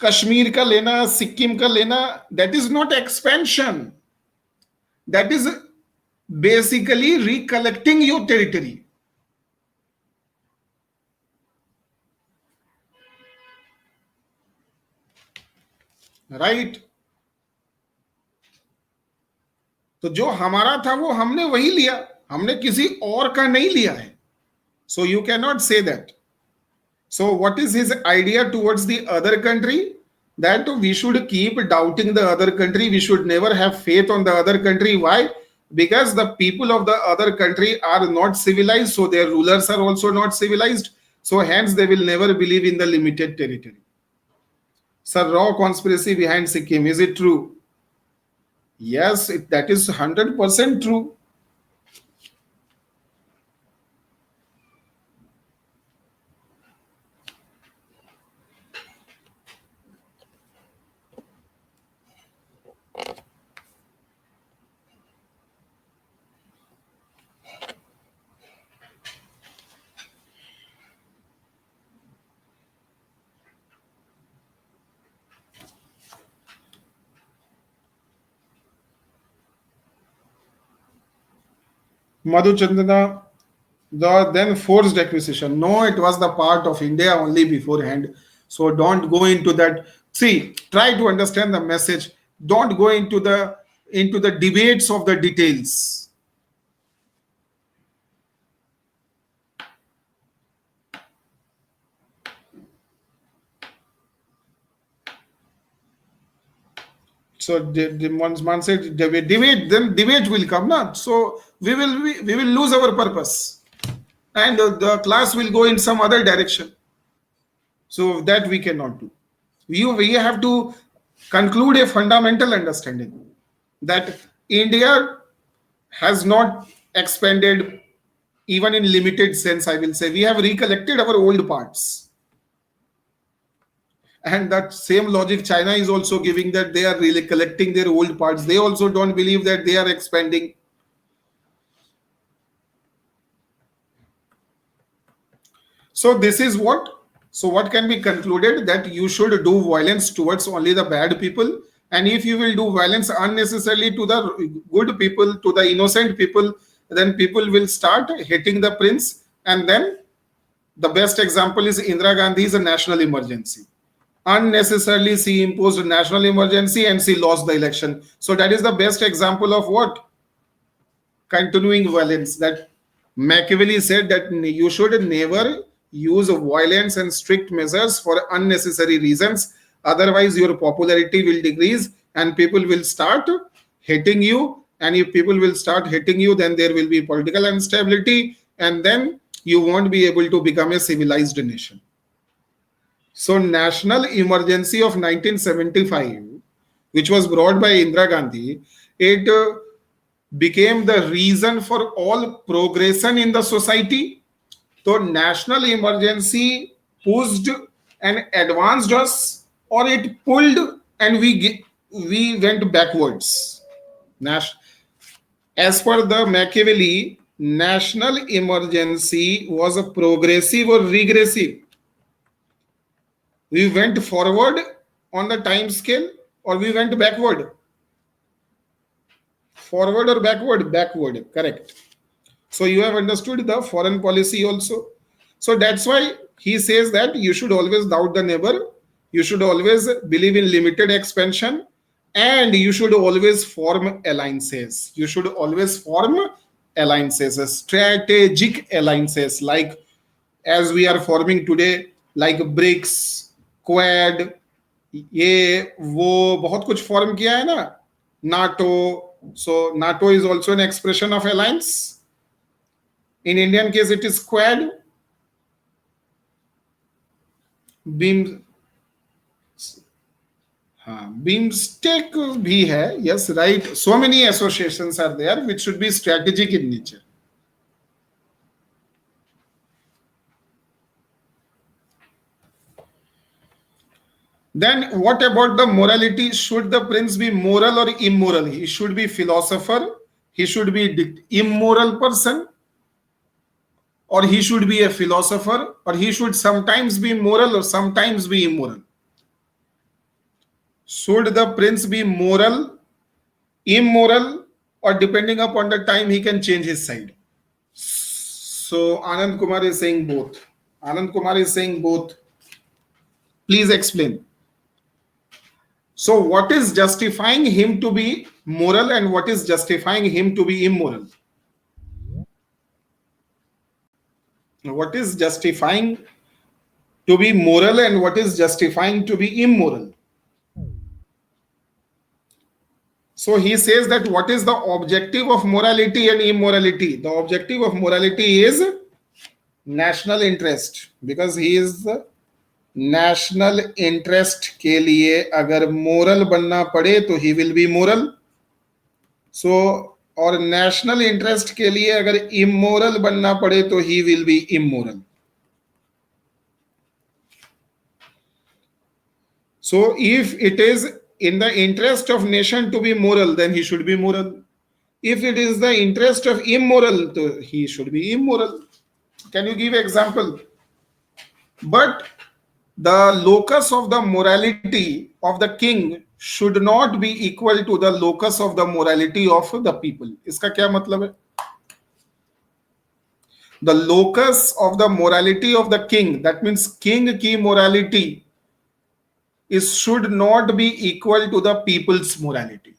कश्मीर का लेना, सिक्किम का लेना, that is not expansion, that is basically recollecting your territory. Right? तो जो हमारा था वो हमने वही लिया, हमने किसी और का नहीं लिया है. So you can not say that. So what is his idea towards the other country? That we should keep doubting the other country. We should never have faith on the other country. Why? Because the people of the other country are not civilized. So their rulers are also not civilized. So hence they will never believe in the limited territory. Sir, raw conspiracy behind Sikkim. Is it true? Yes, that is 100% true. Madhuchandana, the then forced acquisition. No, it was the part of India only beforehand. So don't go into that. See, try to understand the message. Don't go into the debates of the details. So one said debate, then debate will come, na? So we will lose our purpose, and the class will go in some other direction. So that we cannot do. We have to conclude a fundamental understanding that India has not expanded even in limited sense. I will say we have recollected our old parts. And that same logic China is also giving, that they are really collecting their old parts. They also don't believe that they are expanding. So this is what, so what can be concluded, that you should do violence towards only the bad people. And if you will do violence unnecessarily to the good people, to the innocent people, then people will start hating the prince. And then the best example is Indira Gandhi's national emergency. Unnecessarily she imposed a national emergency and she lost the election. So that is the best example of what? Continuing violence. That Machiavelli said that you should never use violence and strict measures for unnecessary reasons. Otherwise your popularity will decrease and people will start hating you. And if people will start hating you, then there will be political instability, and then you won't be able to become a civilized nation. So national emergency of 1975, which was brought by Indira Gandhi, it became the reason for all progression in the society. So national emergency pushed and advanced us, or it pulled and we went backwards. Nas- as per the Machiavelli, national emergency was a progressive or regressive. We went forward on the time scale, or we went backward. Forward or backward? Backward, correct. So you have understood the foreign policy also. So that's why he says that you should always doubt the neighbor, you should always believe in limited expansion, and you should always form alliances. You should always form alliances, strategic alliances, like as we are forming today, like BRICS, Quad, ये वो बहुत कुछ form किया है ना, NATO. So NATO is also an expression of alliance. In Indian case it is Quad. BIM, हाँ, BIMSTEC भी है. Yes, right. So many associations are there which should be strategic in nature. Then what about the morality? Should the prince be moral or immoral? He should be philosopher, he should be immoral person, or he should be a philosopher, or he should sometimes be moral or sometimes be immoral. Should the prince be moral, immoral, or depending upon the time he can change his side? So Anand Kumar is saying both. Anand Kumar is saying both. Please explain. So what is justifying him to be moral and what is justifying him to be immoral? What is justifying to be moral and what is justifying to be immoral? So he says that what is the objective of morality and immorality? The objective of morality is national interest, because he is the national interest के लिए अगर moral बनना पड़े तो he will be moral. सो और national interest के लिए अगर इमोरल बनना पड़े तो he will be immoral. So if it is in the interest of nation to be moral, then he should be moral. If it is the interest of immoral, then he should be immoral. Can you give example? But the locus of the morality of the king should not be equal to the locus of the morality of the people. इसका क्या मतलब है? The locus of the morality of the king, that means king की morality is should not be equal to the people's morality.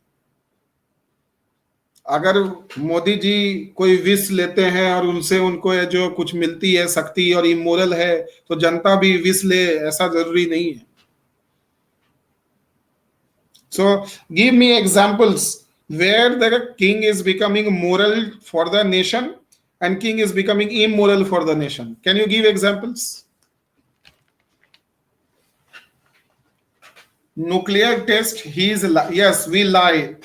अगर मोदी जी कोई wish लेते हैं और उनसे उनको जो कुछ मिलती है शक्ति और इमोरल है, तो जनता भी विश ले, ऐसा जरूरी नहीं है. So give me examples where the king is becoming moral for the nation and king is becoming immoral for the nation. Can you give examples? Nuclear test, he is, yes, we lie.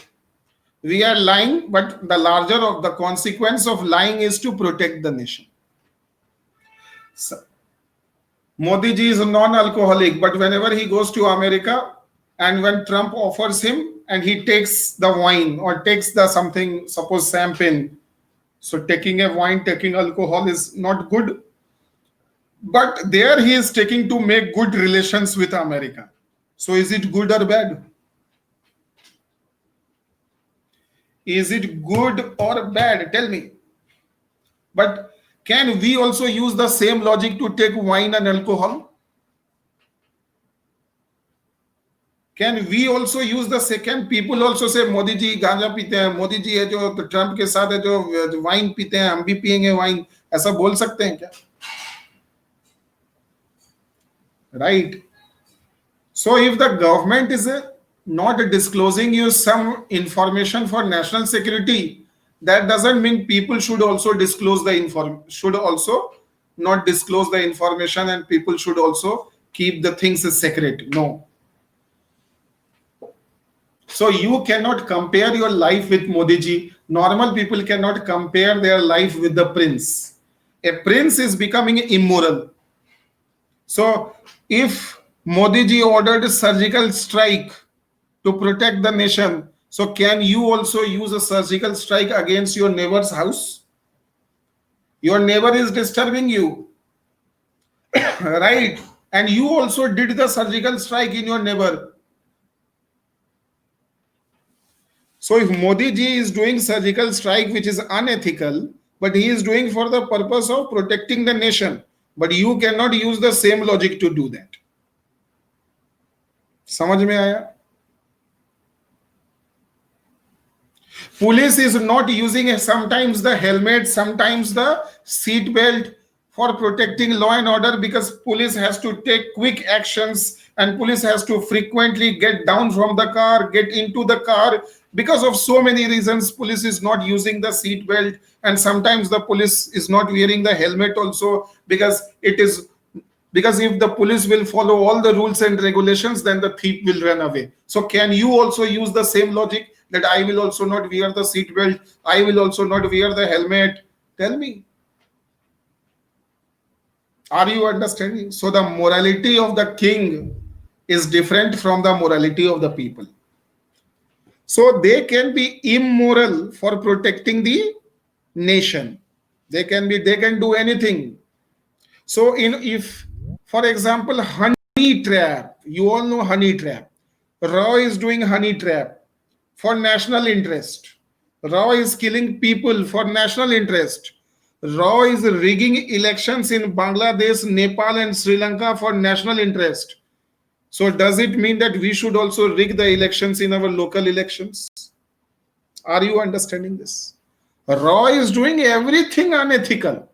We are lying, but the larger of the consequence of lying is to protect the nation. So, Modi ji is non-alcoholic, but whenever he goes to America and when Trump offers him and he takes the wine or takes the something, suppose champagne, so taking a wine, taking alcohol is not good, but there he is taking to make good relations with America. So is it good or bad? Is it good or bad? Tell me. But can we also use the same logic to take wine and alcohol? Can we also use the second? People also say Modi ji गांजा पीते हैं, मोदी जी है जो तो Trump के साथ है जो वाइन पीते हैं, हम भी पिएंगे वाइन, ऐसा बोल सकते हैं क्या? Right. So if the government is not disclosing you some information for national security, that doesn't mean people should also disclose the should also not disclose the information, and people should also keep the things secret. No. So you cannot compare your life with Modi ji Normal people cannot compare their life with the prince. A prince is becoming immoral. So, if Modi ji ordered a surgical strike to protect the nation, so can you also use a surgical strike against your neighbor's house? Your neighbor is disturbing you, right? And you also did the surgical strike in your neighbor. So if Modi ji is doing surgical strike, which is unethical, but he is doing for the purpose of protecting the nation, but you cannot use the same logic to do that. समझ में आया? Police is not using sometimes the helmet, sometimes the seat belt for protecting law and order, because police has to take quick actions and police has to frequently get down from the car, get into the car. Because of so many reasons, police is not using the seat belt, and sometimes the police is not wearing the helmet also, because if the police will follow all the rules and regulations, then the thief will run away. So can you also use the same logic that I will also not wear the seat belt, I will also not wear the helmet? Tell me, are you understanding? So the morality of the king is different from the morality of the people. So they can be immoral for protecting the nation. They can do anything. So if, for example, honey trap, you all know honey trap. Rao is doing honey trap for national interest. Rao is killing people for national interest. Rao is rigging elections in Bangladesh, Nepal, and Sri Lanka for national interest. So does it mean that we should also rig the elections in our local elections? Are you understanding this? Rao is doing everything unethical.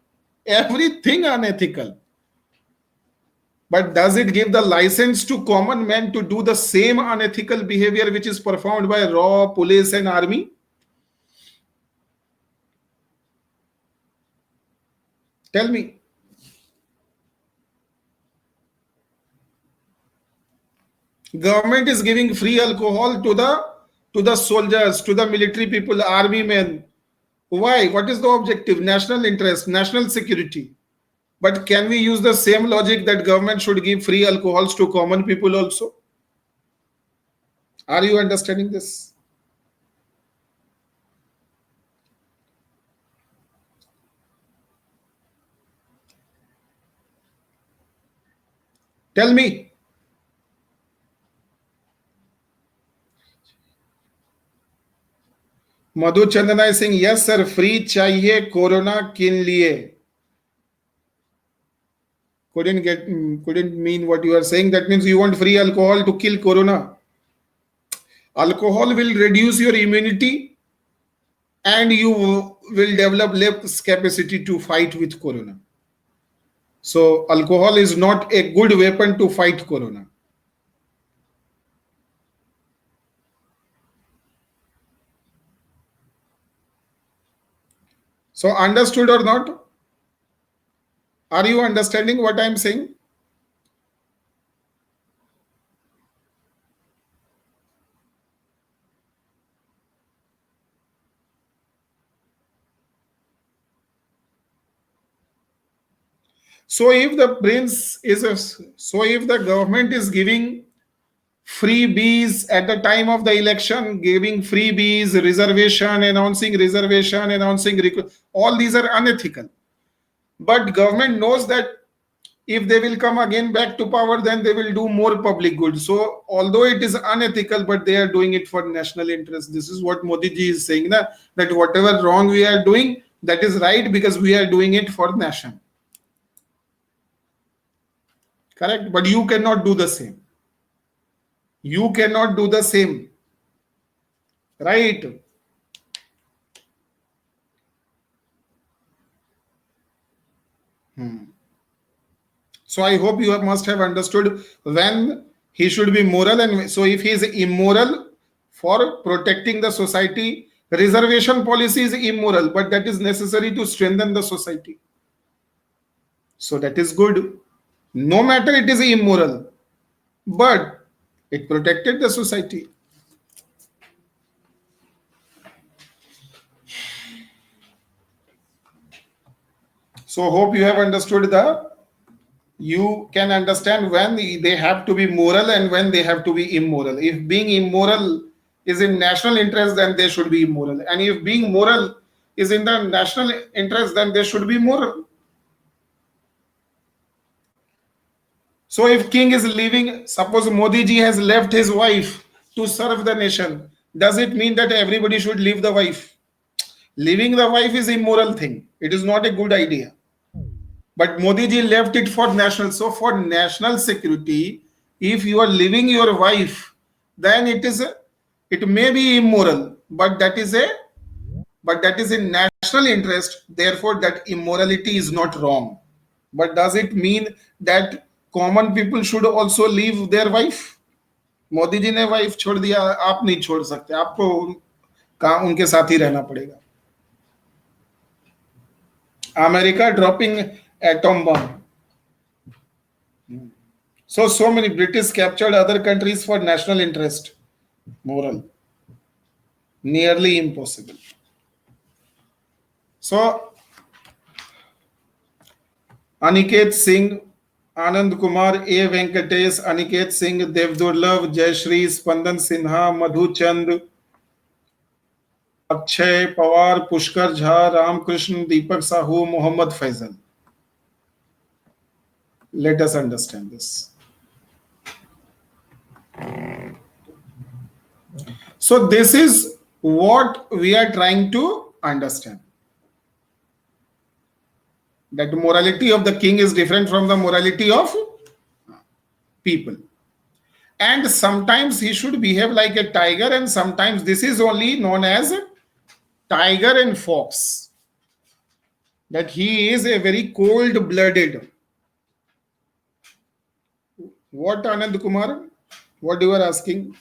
Everything unethical. But does it give the license to common men to do the same unethical behavior which is performed by Raw, police, and army? Tell me. Government is giving free alcohol to the soldiers, to the military people, army men. Why? What is the objective? National interest, national security. But can we use the same logic that government should give free alcohols to common people also? Are you understanding this? Tell me. Madhu Chandana is saying, yes sir, free चाहिए corona किन लिए. Couldn't mean what you are saying. That means you want free alcohol to kill corona. Alcohol will reduce your immunity and you will develop less capacity to fight with corona. So alcohol is not a good weapon to fight corona. So understood or not? Are you understanding what I am saying? So if the government is giving freebies at the time of the election, giving freebies, reservation, announcing all these are unethical. But government knows that if they will come again back to power, then they will do more public good. So although it is unethical, but they are doing it for national interest. This is what Modi ji is saying, that whatever wrong we are doing, that is right because we are doing it for nation. Correct? But you cannot do the same. You cannot do the same. Right? So I hope you must have understood when he should be moral, and so if he is immoral for protecting the society, reservation policy is immoral, but that is necessary to strengthen the society. So that is good. No matter it is immoral, but it protected the society. So hope you have understood you can understand when they have to be moral and when they have to be immoral. If being immoral is in national interest, then they should be immoral. And if being moral is in the national interest, then they should be moral. So if king is leaving, suppose Modi ji has left his wife to serve the nation, does it mean that everybody should leave the wife? Leaving the wife is immoral thing. It is not a good idea. But Modi ji left it for national. So for national security, if you are leaving your wife, then it may be immoral, but that is in national interest. Therefore, that immorality is not wrong. But does it mean that common people should also leave their wife? Modi ji ने wife छोड़ दिया, आप नहीं छोड़ सकते, आपको उनके साथ ही रहना पड़ेगा. America dropping atom bomb. So many British captured other countries for national interest. Moral. Nearly impossible. So Aniket Singh, Anand Kumar, A. Venkatesh, Aniket Singh, Devdurlav, Jayashri, Spandan Sinha, Madhu Chand, Akshay Pawar, Pushkar Jha, Ramkrishnan, Deepak Sahu, Mohammad Faisal. Let us understand this. So this is what we are trying to understand. That morality of the king is different from the morality of people. And sometimes he should behave like a tiger, and sometimes this is only known as tiger and fox. That he is a very cold-blooded. What, Anand Kumar? What you are asking?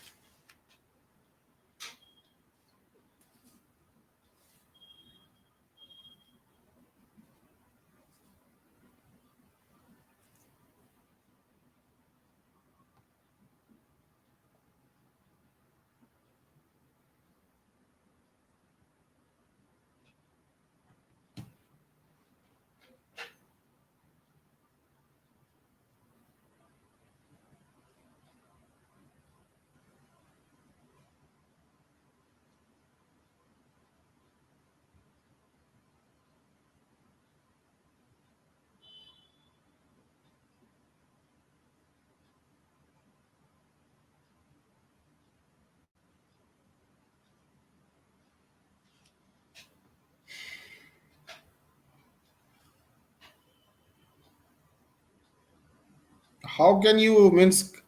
How can you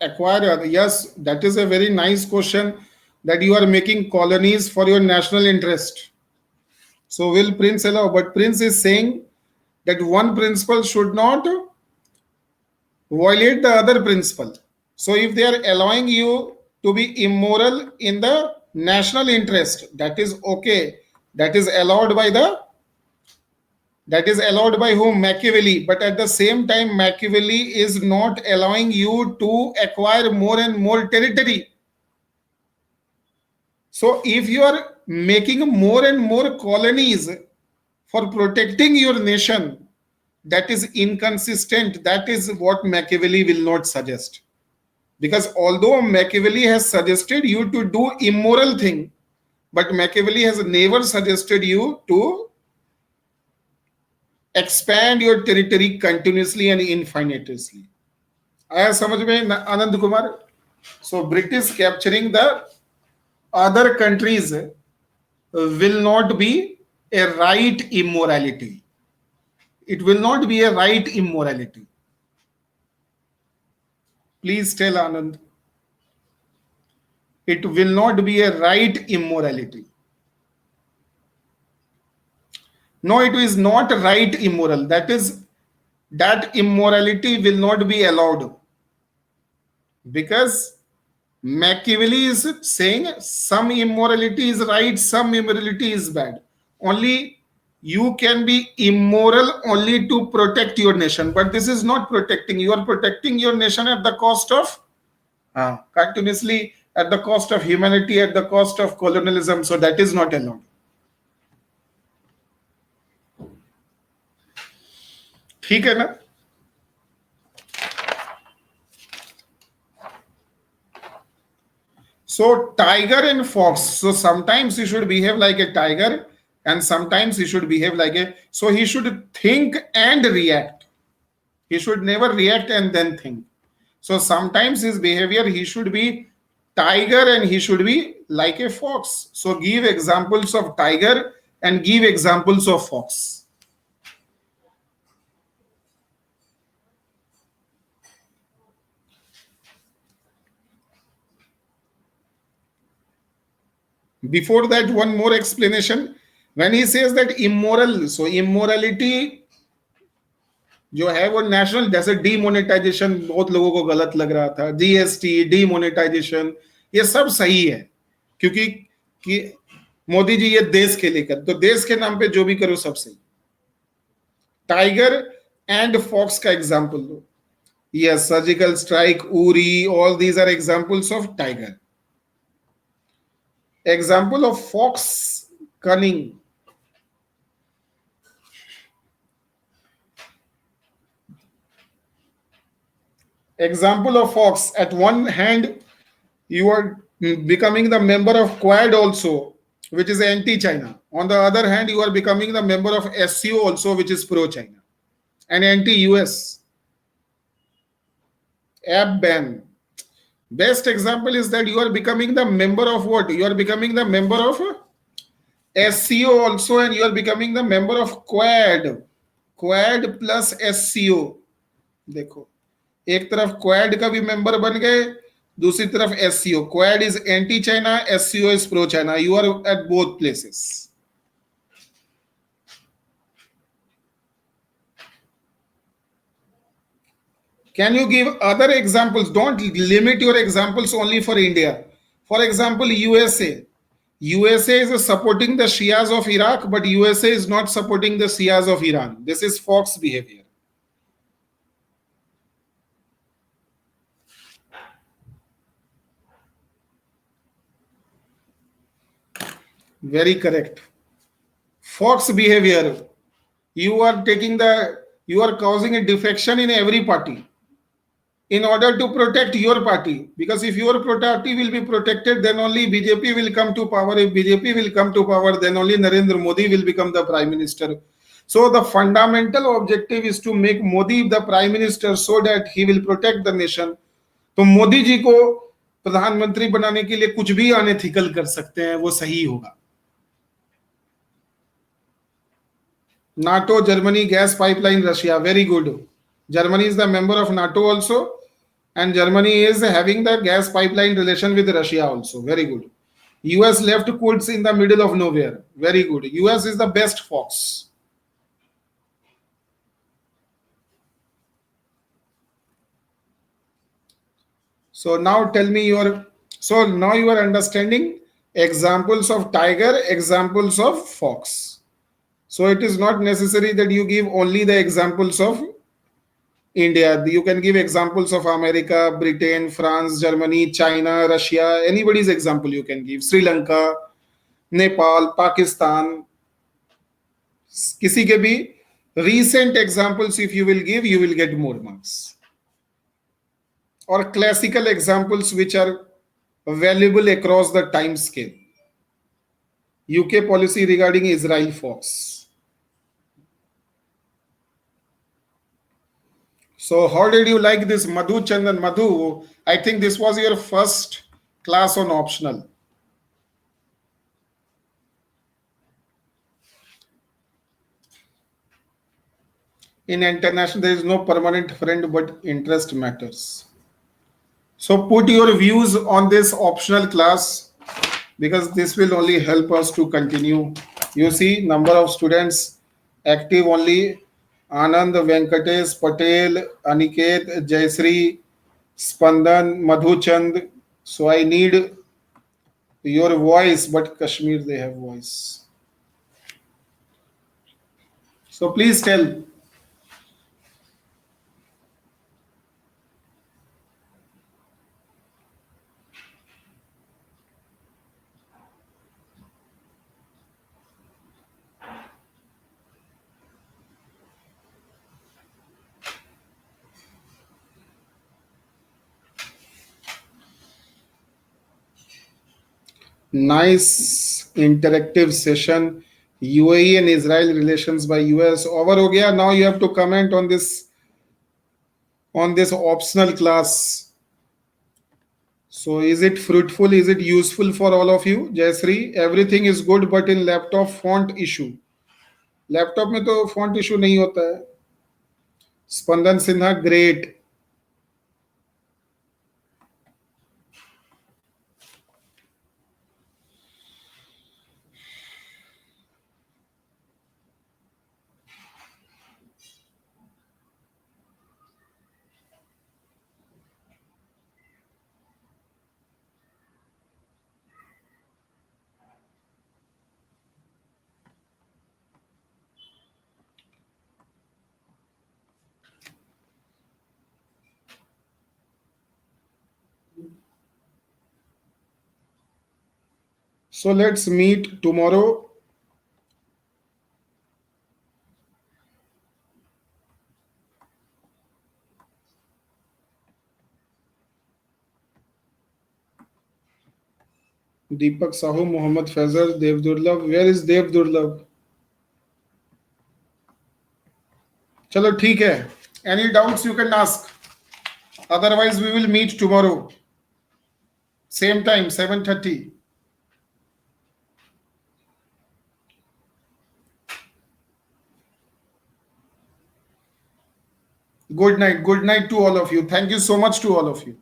acquire? Yes, that is a very nice question, that you are making colonies for your national interest. So will Prince allow? But Prince is saying that one principle should not violate the other principle. So if they are allowing you to be immoral in the national interest, that is okay. That is allowed by whom? Machiavelli. But at the same time, Machiavelli is not allowing you to acquire more and more territory. So if you are making more and more colonies for protecting your nation, that is inconsistent. That is what Machiavelli will not suggest. Because although Machiavelli has suggested you to do immoral thing, but Machiavelli has never suggested you to expand your territory continuously and infiniteously. आया समझ में Anand Kumar? So British capturing the other countries will not be a right immorality. It will not be a right immorality. Please tell Anand. It will not be a right immorality. No, it is not right immoral. That immorality will not be allowed. Because Machiavelli is saying some immorality is right, some immorality is bad. Only you can be immoral only to protect your nation. But this is not protecting. You are protecting your nation at the cost of continuously, at the cost of humanity, at the cost of colonialism. So that is not allowed. ठीक है ना? So tiger and fox. So sometimes he should behave like a tiger, and sometimes he should behave like a. So he should think and react. He should never react and then think. So sometimes his behavior he should be tiger and he should be like a fox. So give examples of tiger and give examples of fox. Before that, one more explanation. When he says that immoral, so immorality जो है वो national, जैसे demonetisation बहुत लोगों को गलत लग रहा था, जीएसटी, डीमोनेटाइजेशन, ये सब सही है क्योंकि कि मोदी जी ये देश के लिए कर, तो देश के नाम पे जो भी करो सब सही. टाइगर एंड फॉक्स का एग्जांपल दो. Yes, surgical strike, Uri, all these are examples of tiger. Example of fox, cunning. Example of fox, at one hand you are becoming the member of Quad also, which is anti-China. On the other hand, you are becoming the member of SCO also, which is pro-China and anti-US. App ban. Best example is that you are becoming the member of what? You are becoming the member of SCO also, and you are becoming the member of Quad. Quad plus SCO. देखो, एक तरफ quad का भी member बन गए, दूसरी तरफ SCO. Quad is anti China, SCO is pro China. You are at both places. Can you give other examples? Don't limit your examples only for India. For example, USA. USA is supporting the Shias of Iraq, but USA is not supporting the Shias of Iran. This is Fox behavior. Very correct. Fox behavior. You are you are causing a defection in every party in order to protect your party, because if your party will be protected, then only BJP will come to power. If BJP will come to power, then only Narendra Modi will become the prime minister. So the fundamental objective is to make Modi the prime minister so that he will protect the nation. तो मोदी जी को प्रधानमंत्री बनाने के लिए कुछ भी unethical कर सकते हैं, वो सही होगा. NATO, Germany, gas pipeline, Russia. Very good. Germany is the member of NATO also, and Germany is having the gas pipeline relation with Russia also. Very good. US left Quds in the middle of nowhere. Very good. US is the best fox. So now tell me so now you are understanding examples of tiger, examples of fox. So it is not necessary that you give only the examples of India. You can give examples of America, Britain, France, Germany, China, Russia, anybody's example you can give. Sri Lanka, Nepal, Pakistan, किसी के भी recent examples if you will give, you will get more marks. Or classical examples which are valuable across the time scale. UK policy regarding Israel fox. So how did you like this, Madhu Chandan? Madhu, I think this was your first class on optional. In international, there is no permanent friend, but interest matters. So put your views on this optional class, because this will only help us to continue. You see, number of students active only: Anand, Venkatesh, Patel, Aniket, Jayasri, Spandan, Madhuchand. So I need your voice, but Kashmir they have voice. So please tell. Nice interactive session. UAE and Israel relations by US over हो गया. Now you have to comment on this optional class. So is it fruitful? Is it useful for all of you? Jayasri, everything is good, but in laptop font issue. Laptop में तो font issue नहीं होता है. Spandan Sinha, great. So let's meet tomorrow. Deepak Sahu, Mohammad Fazal, Dev Durlab. Where is Dev Durlab? चलो ठीक है. Any doubts you can ask. Otherwise we will meet tomorrow. Same time, 7:30. Good night. Good night to all of you. Thank you so much to all of you.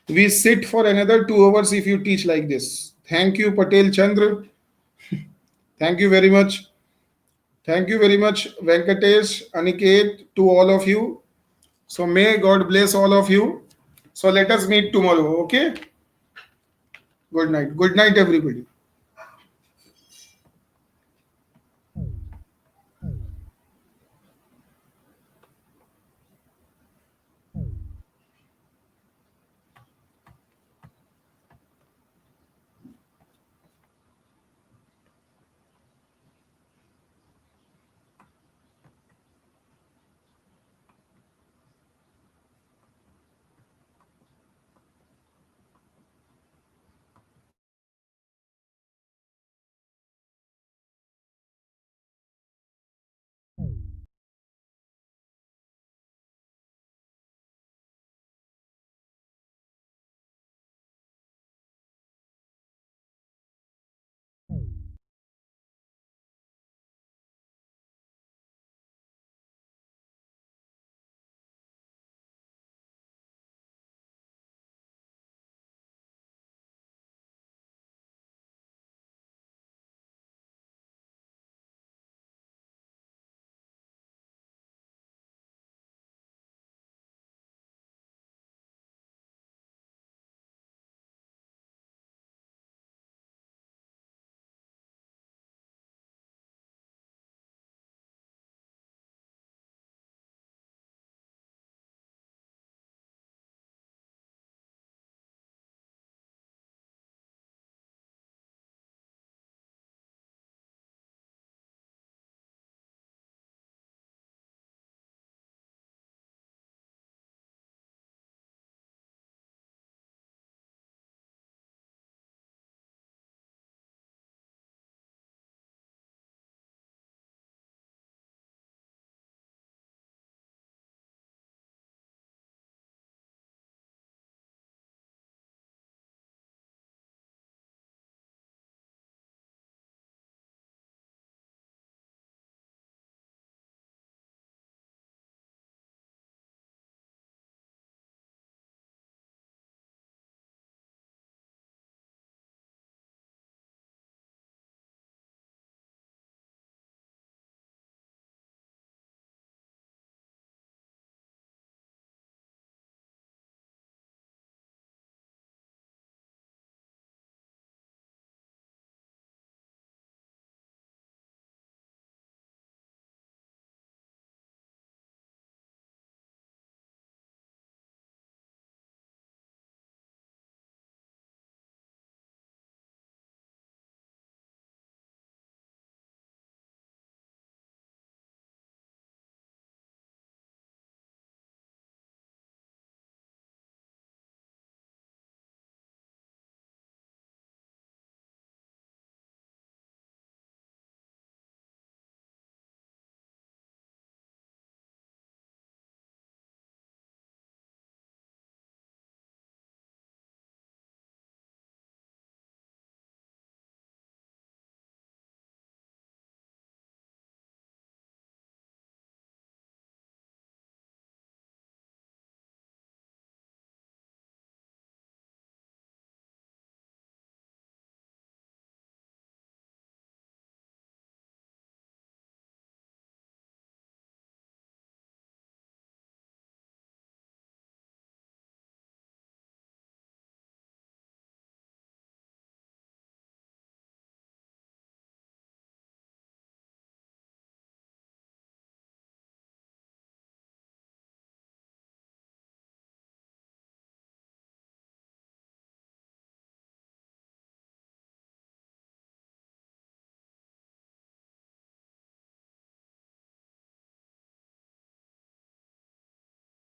We sit for another 2 hours if you teach like this. Thank you, Patel Chandra. Thank you very much. Thank you very much, Venkatesh, Aniket, to all of you. So may God bless all of you. So let us meet tomorrow, okay? Good night. Good night, everybody.